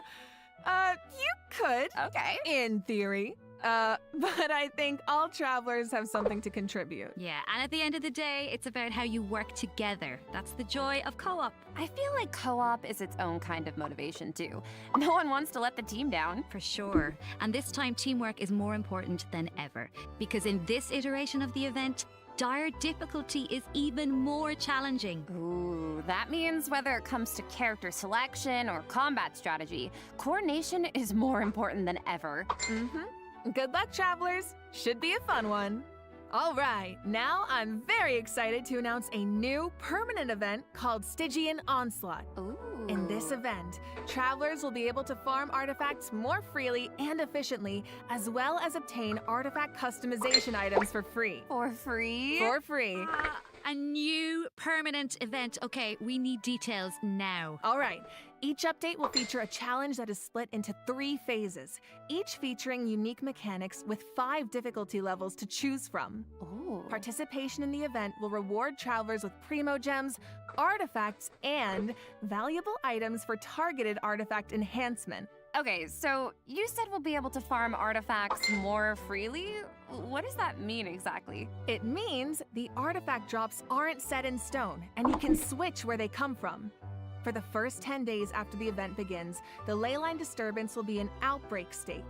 You could.
Okay.
In theory. But I think all travelers have something to contribute.
Yeah, and at the end of the day, it's about how you work together. That's the joy of co-op.
I feel like co-op is its own kind of motivation too. No one wants to let the team down.
For sure. And this time, teamwork is more important than ever. Because in this iteration of the event, dire difficulty is even more challenging.
Ooh, that means whether it comes to character selection or combat strategy, coordination is more important than ever.
Good luck, travelers. Should be a fun one. All right, now I'm very excited to announce a new permanent event called Stygian Onslaught.
Ooh.
In this event, travelers will be able to farm artifacts more freely and efficiently, as well as obtain artifact customization items for free.
For free?
For free.
A new permanent event. Okay, we need details now.
All right. Each update will feature a challenge that is split into 3 phases, each featuring unique mechanics with 5 difficulty levels to choose from.
Ooh.
Participation in the event will reward travelers with primo gems, artifacts, and valuable items for targeted artifact enhancement.
Okay, so you said we'll be able to farm artifacts more freely? What does that mean exactly?
It means the artifact drops aren't set in stone, and you can switch where they come from. For the first 10 days after the event begins, the leyline disturbance will be in outbreak state.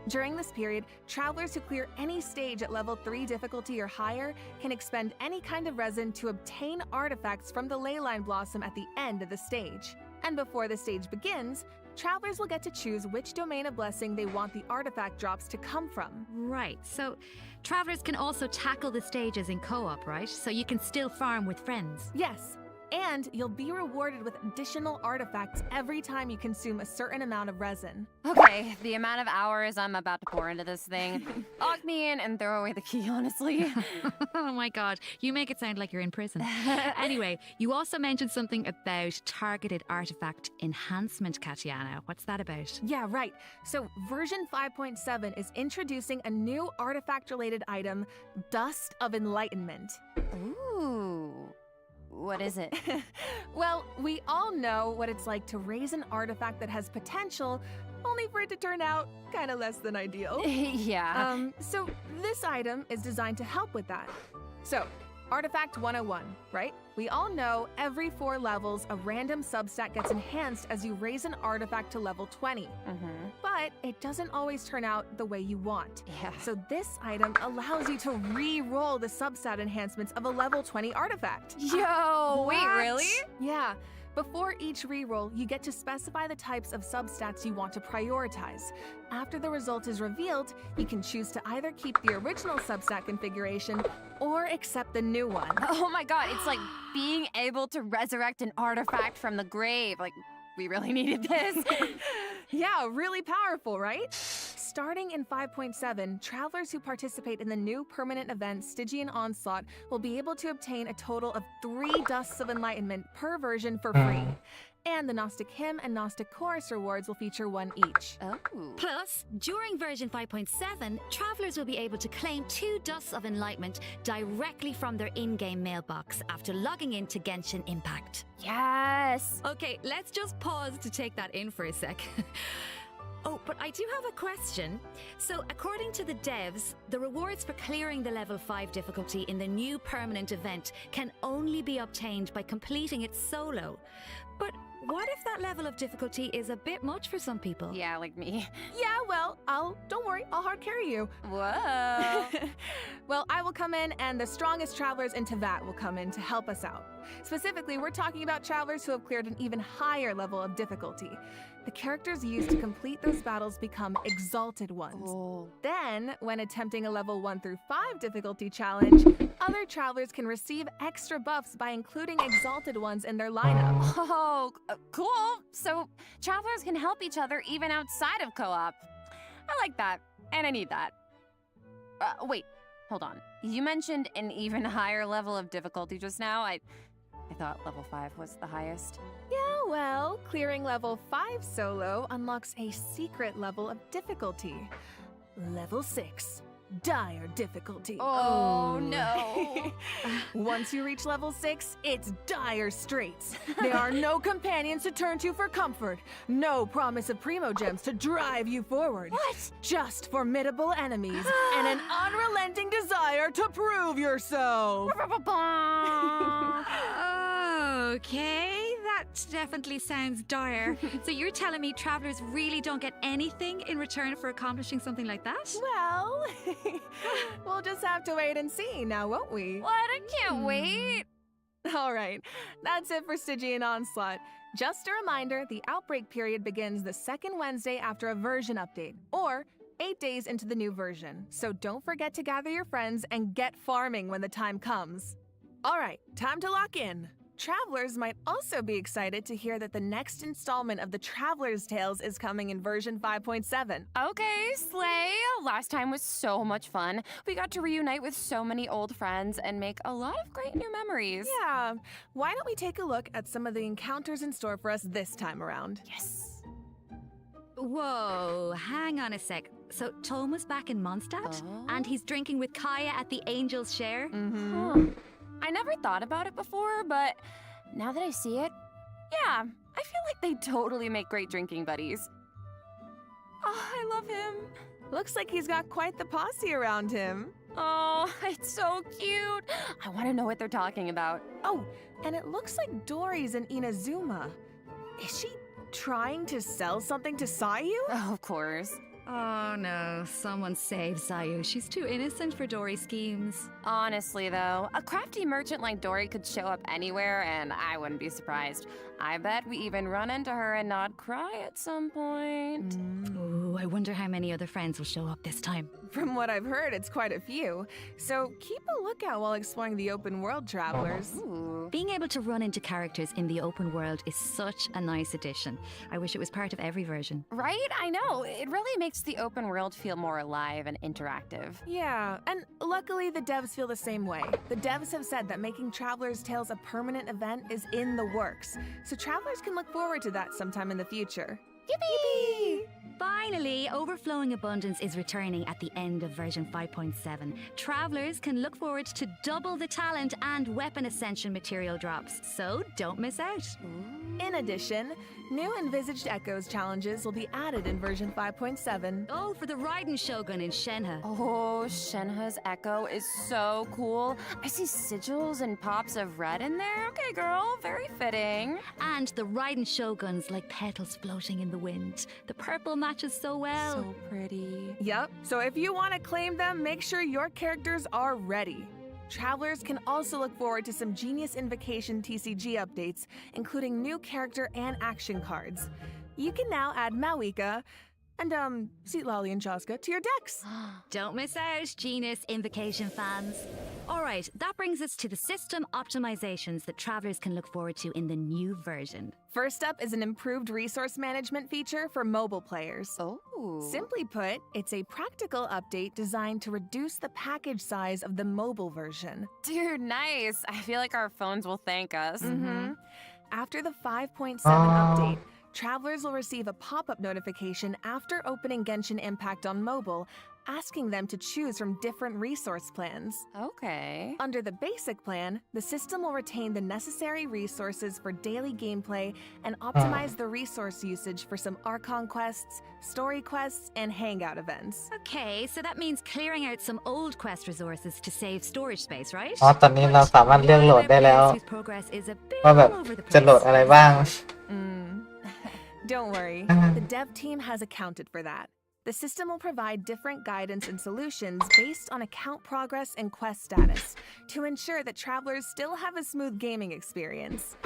During this period, travelers who clear any stage at level 3 difficulty or higher can expend any kind of resin to obtain artifacts from the leyline blossom at the end of the stage. And before the stage begins, travelers will get to choose which domain of blessing they want the artifact drops to come from.
Right, so travelers can also tackle the stages in co-op, right? So you can still farm with friends.
Yes. And you'll be rewarded with additional artifacts every time you consume a certain amount of resin.
Okay, the amount of hours I'm about to pour into this thing. Lock me in and throw away the key, honestly.
Oh my god, you make it sound like you're in prison. Anyway, you also mentioned something about targeted artifact enhancement, KheaoMeow. What's that about?
Yeah, right. So version 5.7 is introducing a new artifact-related item, Dust of Enlightenment.
Ooh. What is it?
Well, we all know what it's like to raise an artifact that has potential, only for it to turn out kind of less than ideal.
Yeah.
So this item is designed to help with that. So, Artifact 101, right? We all know every 4 levels, a random substat gets enhanced as you raise an artifact to level 20. But it doesn't always turn out the way you want.
Yeah.
So this item allows you to re-roll the substat enhancements of a level 20 artifact.
Yo, wait, really?
Yeah. Before each reroll, you get to specify the types of substats you want to prioritize. After the result is revealed, you can choose to either keep the original substat configuration or accept the new one.
Oh my god, it's like being able to resurrect an artifact from the grave. Like, we really needed this.
Yeah, really powerful, right? Starting in 5.7, travelers who participate in the new permanent event Stygian Onslaught will be able to obtain a total of 3 Dusts of Enlightenment per version for free. and the Gnostic Hymn and Gnostic Chorus rewards will feature one each.
Oh.
Plus, during version 5.7, travelers will be able to claim 2 Dusts of Enlightenment directly from their in-game mailbox after logging into Genshin Impact.
Yes!
Okay, let's just pause to take that in for a sec. Oh, but I do have a question. So, according to the devs, the rewards for clearing the level 5 difficulty in the new permanent event can only be obtained by completing it solo. But what if that level of difficulty is a bit much for some people?
Yeah, like me.
Yeah, well, don't worry, I'll hard carry you.
Whoa.
Well, I will come in and the strongest travelers in Tevat will come in to help us out. Specifically, we're talking about travelers who have cleared an even higher level of difficulty. The characters used to complete those battles become exalted ones.
Oh.
Then, when attempting a level 1 through 5 difficulty challenge, other travelers can receive extra buffs by including exalted ones in their lineup.
Oh, cool. So travelers can help each other even outside of co-op. I like that, and I need that. Wait, hold on. You mentioned an even higher level of difficulty just now. I thought level 5 was the highest.
Yeah, well, clearing level 5 solo unlocks a secret level of difficulty. Level 6. Dire difficulty.
Oh, no.
Once you reach level 6, it's dire straits. There are no companions to turn to for comfort. No promise of primo gems to drive you forward.
What?
Just formidable enemies and an unrelenting desire to prove yourself.
Okay, that definitely sounds dire. So you're telling me travelers really don't get anything in return for accomplishing something like that?
Well, we'll just have to wait and see now, won't we?
What? I can't wait.
All right, that's it for Stygian Onslaught. Just a reminder, the outbreak period begins the second Wednesday after a version update, or 8 days into the new version. So don't forget to gather your friends and get farming when the time comes. All right, time to lock in. Travelers might also be excited to hear that the next installment of the Traveler's Tales is coming in version 5.7.
Okay, slay! Last time was so much fun. We got to reunite with so many old friends and make a lot of great new memories.
Yeah, why don't we take a look at some of the encounters in store for us this time around?
Yes!
Whoa, hang on a sec. So Toma's back in Mondstadt? And he's drinking with Kaya at the Angel's Share?
Huh. I never thought about it before, but now that I see it, yeah, I feel like they totally make great drinking buddies. Oh, I love him.
Looks like he's got quite the posse around him.
Oh, it's so cute. I want to know what they're talking about.
Oh, and it looks like Dory's in Inazuma. Is she trying to sell something to Sayu?
Oh, of course.
Oh no, someone save Sayu. She's too innocent for Dory's schemes.
Honestly, though, a crafty merchant like Dory could show up anywhere, and I wouldn't be surprised. I bet we even run into her and not cry at some point.
Ooh, I wonder how many other friends will show up this time.
From what I've heard, it's quite a few. So keep a lookout while exploring the open world, travelers.
Ooh.
Being able to run into characters in the open world is such a nice addition. I wish it was part of every version.
Right? I know. It really makes the open world feel more alive and interactive.
Yeah, and luckily the devs feel the same way. The devs have said that making Traveler's Tales a permanent event is in the works, so travelers can look forward to that sometime in the future.
Yippee! Finally, Overflowing Abundance is returning at the end of version 5.7. Travelers can look forward to double the talent and weapon ascension material drops, so don't miss out.
In addition, new Envisaged Echoes challenges will be added in version 5.7.
Oh, for the Raiden Shogun in Shenhe.
Oh, Shenhe's Echo is so cool. I see sigils and pops of red in there. Okay, girl, very fitting.
And the Raiden Shoguns like petals floating in the wind. The purple matches so well.
So pretty.
Yep, so if you want to claim them, make sure your characters are ready. Travelers can also look forward to some Genius Invocation TCG updates, including new character and action cards. You can now add Mawika and, Seatlolly and Chaska to your decks.
Don't miss out, Genius Invocation fans. All right, that brings us to the system optimizations that travelers can look forward to in the new version.
First up is an improved resource management feature for mobile players.
Oh.
Simply put, it's a practical update designed to reduce the package size of the mobile version.
Dude, nice. I feel like our phones will thank us.
After the 5.7 update, travelers will receive a pop-up notification after opening Genshin Impact on mobile, asking them to choose from different resource plans.
Okay.
Under the basic plan, the system will retain the necessary resources for daily gameplay and optimize the resource usage for some Archon quests, story quests, and hangout events.
Okay, so that means clearing out some old quest resources to save storage space, right?
อ๋อตอนนี้เราสามารถเลือกโหลดได้แล้ว
Whose progress is a bit
ว่าแบบ
all over the
จะโหลด
place.
อะไรบ้าง
Don't worry, the dev team has accounted for that. The system will provide different guidance and solutions based on account progress and quest status to ensure that travelers still have a smooth gaming experience.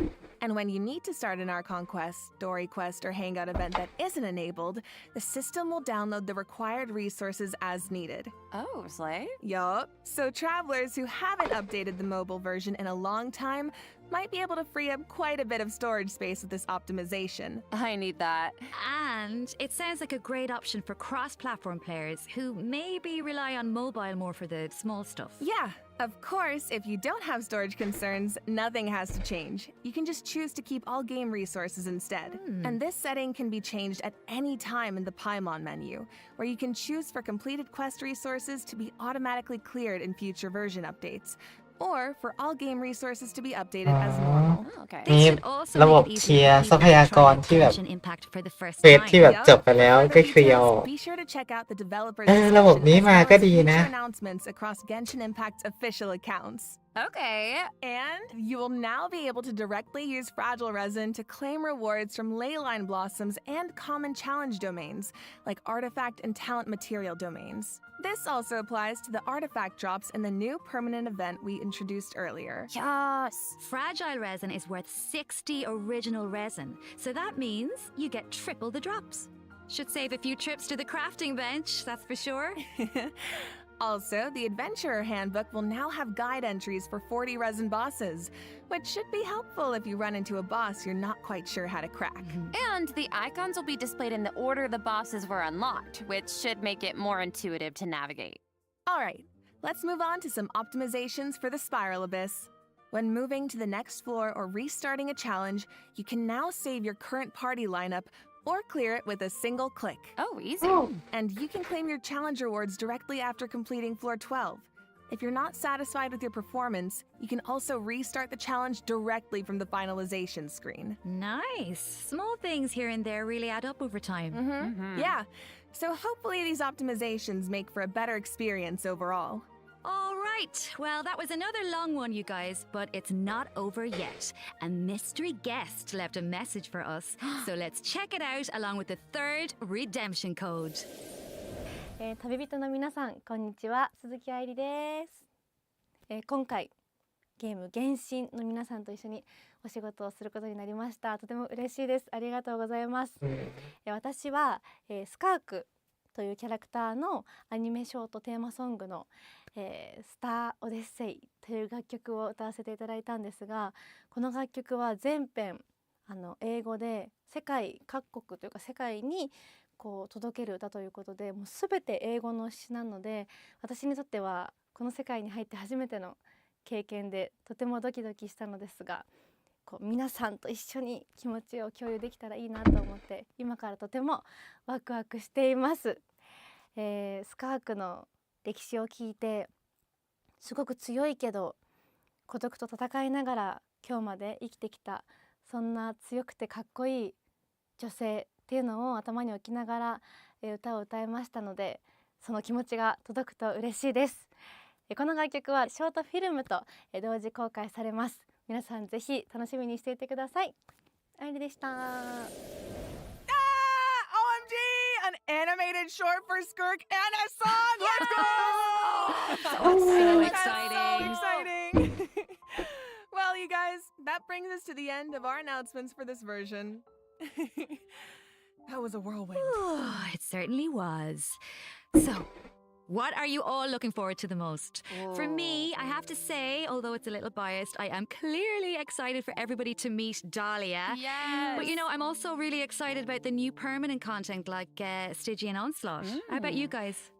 And when you need to start an Archon quest, story quest, or hangout event that isn't enabled, the system will download the required resources as needed.
Oh, slay.
Yup. So travelers who haven't updated the mobile version in a long time might be able to free up quite a bit of storage space with this optimization.
I need that.
And it sounds like a great option for cross-platform players who maybe rely on mobile more for the small stuff.
Yeah, of course, if you don't have storage concerns, nothing has to change. You can just choose to keep all game resources instead. And this setting can be changed at any time in the Paimon menu, where you can choose for completed quest resources to be automatically cleared in future version updates, or for all game resources to be updated as normal.
Okay.
มีระบบเคลียร์ทรัพยากรที่แบบเฟสที่แบบจบไปแล้วก็เคลียร์
Be sure to check out the developers
ระบบนี้มาก็ดีนะ
announcements across Genshin Impact's official accounts.
Okay.
And you will now be able to directly use Fragile Resin to claim rewards from Leyline Blossoms and common challenge domains, like artifact and talent material domains. This also applies to the artifact drops in the new permanent event we introduced earlier.
Yes! Fragile resin is worth 60 original resin, so that means you get triple the drops. Should save a few trips to the crafting bench, that's for sure.
Also, the Adventurer Handbook will now have guide entries for 40 resin bosses, which should be helpful if you run into a boss you're not quite sure how to crack.
And the icons will be displayed in the order the bosses were unlocked, which should make it more intuitive to navigate.
All right, let's move on to some optimizations for the Spiral Abyss. When moving to the next floor or restarting a challenge, you can now save your current party lineup or clear it with a single click.
Oh, easy.
And you can claim your challenge rewards directly after completing floor 12. If you're not satisfied with your performance, you can also restart the challenge directly from the finalization screen.
Nice. Small things here and there really add up over time.
Yeah, so hopefully these optimizations make for a better experience overall.
All right. Well, that was another long one, you guys, but it's not over yet. A mystery guest left a message for us, so let's check it out along with the third redemption code.
旅人の皆さん、こんにちは。鈴木愛理です。今回ゲーム原神の皆さんと一緒にお仕事をすることになりました。とても嬉しいです。ありがとうございます。私は、スカークというキャラクターのアニメショートテーマソングの、スターオデッセイという楽曲を歌わせていただいたんですが、この楽曲は全編英語で世界各国というか世界にこう届ける歌ということで、もう全て英語の詩なので、私にとってはこの世界に入って初めての経験でとてもドキドキしたのですが、こう皆さんと一緒に気持ちを共有できたらいいなと思って今からとてもワクワクしています。スカークの歴史を聞いてすごく強いけど孤独と戦いながら今日まで生きてきた、そんな強くてかっこいい女性っていうのを頭に置きながら歌を歌いましたので、その気持ちが届くと嬉しいです。この楽曲はショートフィルムと同時公開されます。皆さんぜひ楽しみにしていてください。ありでした。
OMG! An animated short for Skirk and a song! Let's go!
So exciting!
So exciting! Well, you guys, that brings us to the end of our announcements for this version. That was a whirlwind.
It certainly was. So, what are you all looking forward to the most? For me, I have to say, although it's a little biased, I am clearly excited for everybody to meet Dahlia.
Yes.
But you know, I'm also really excited about the new permanent content like Stygian Onslaught. How about you guys?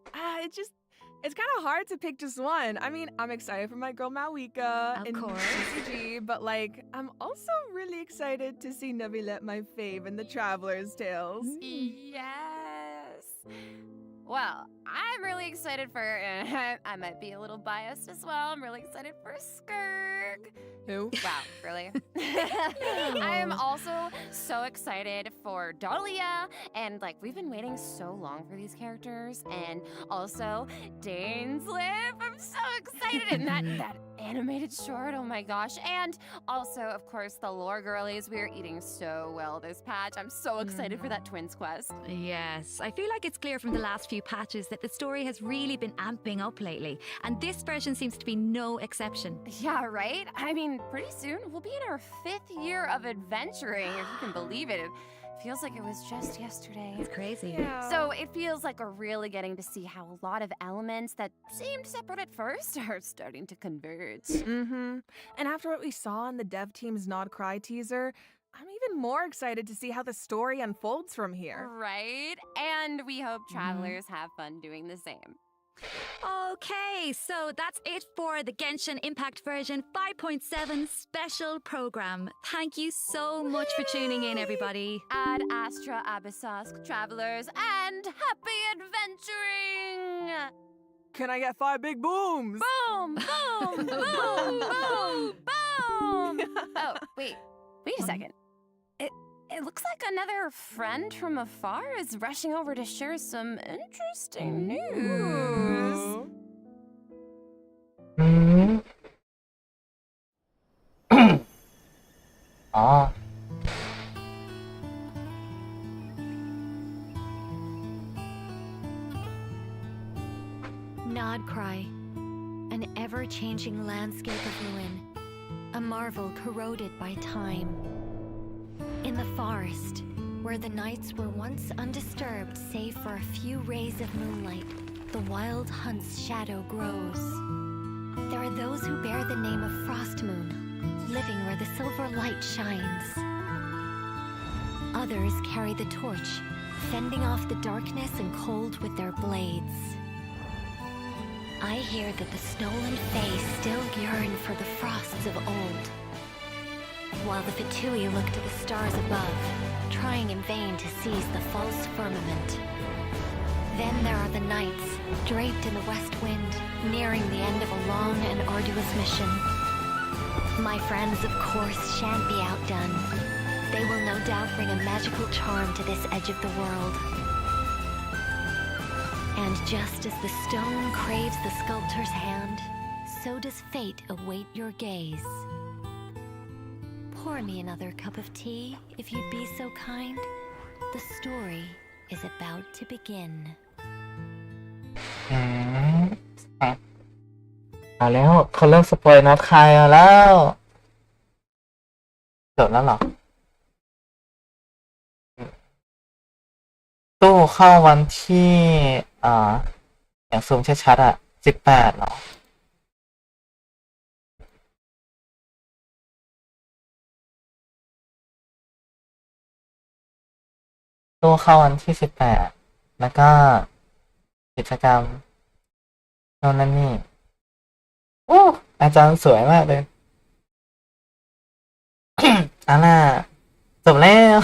It's kind of hard to pick just one. I mean, I'm excited for my girl Mawika in CCG, but like, I'm also really excited to see Nebilet, my fave, in the Traveler's Tales.
Yes. Well, I'm really excited for, I might be a little biased as well. I'm really excited for Skirg.
Who?
Wow, really? I am also so excited for Dahlia, and like we've been waiting so long for these characters, and also Dane's Lip. I'm so excited, and that animated short. Oh my gosh! And also, of course, the lore girlies. We are eating so well this patch. I'm so excited for that twins quest.
Yes, I feel like it's clear from the last few patches that the story has really been amping up lately, and this version seems to be no exception.
Yeah, right? I mean, pretty soon we'll be in our 5th year of adventuring, if you can believe it. It feels like it was just yesterday.
It's crazy.
Yeah.
So it feels like we're really getting to see how a lot of elements that seemed separate at first are starting to converge.
Mm-hmm. And after what we saw in the dev team's Nod Cry teaser, I'm even more excited to see how the story unfolds from here.
Right? And we hope travelers have fun doing the same.
Okay, so that's it for the Genshin Impact version 5.7 special program. Thank you so much for tuning in, everybody.
Ad Astra Abyssask travelers, and happy adventuring!
Can I get 5 big booms?
Boom! Boom! Boom! Boom! Boom! Oh, wait a second. It looks like another friend from afar is rushing over to share some interesting news.
Nod Cry, an ever-changing landscape of ruin, a marvel corroded by time. In the forest, where the nights were once undisturbed save for a few rays of moonlight, the wild hunt's shadow grows. There are those who bear the name of Frost Moon, living where the silver light shines. Others carry the torch, fending off the darkness and cold with their blades. I hear that the Snow-Land Fae still yearn for the frosts of old, while the Fatui look to the stars above, trying in vain to seize the false firmament. Then there are the nights, draped in the west wind, nearing the end of a long and arduous mission. My friends, of course, shan't be outdone. They will no doubt bring a magical charm to this edge of the world. And just as the stone craves the sculptor's hand, so does fate await your gaze. Pour me another cup of tea, if you'd be so kind. The story is about to begin.
เอาแล้วเขาเริ่มสปอยน็อตคายแล้วจบแล้วเหรอตู้เข้าวันที่อย่างซูมชัดๆ18เหรอตู้เข้าวันที่18แล้วก็กิจกรรมโน่นนั่นนี่โอ้อาจารย์สวยมากเลย อ่ะล่ะจบแล้ว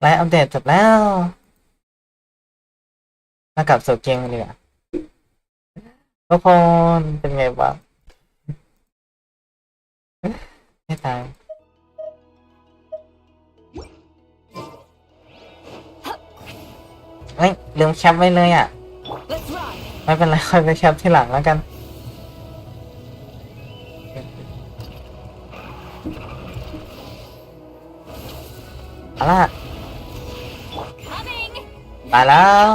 ไลฟ์อัปเดตจบแล้วมากลับสู่เกมกันเลยอ่ะทุกคนเป็นไงบ้างไม่ตายเฮ้ยลืมแคปไว้เลยอ่ะไม่เป็นไรค่อยไปแคปที่หลังแล้วกันเอาล่ะไปแล้ว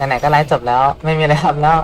ไหนๆก็ไลฟ์จบแล้วไม่มีอะไรทำแล้ว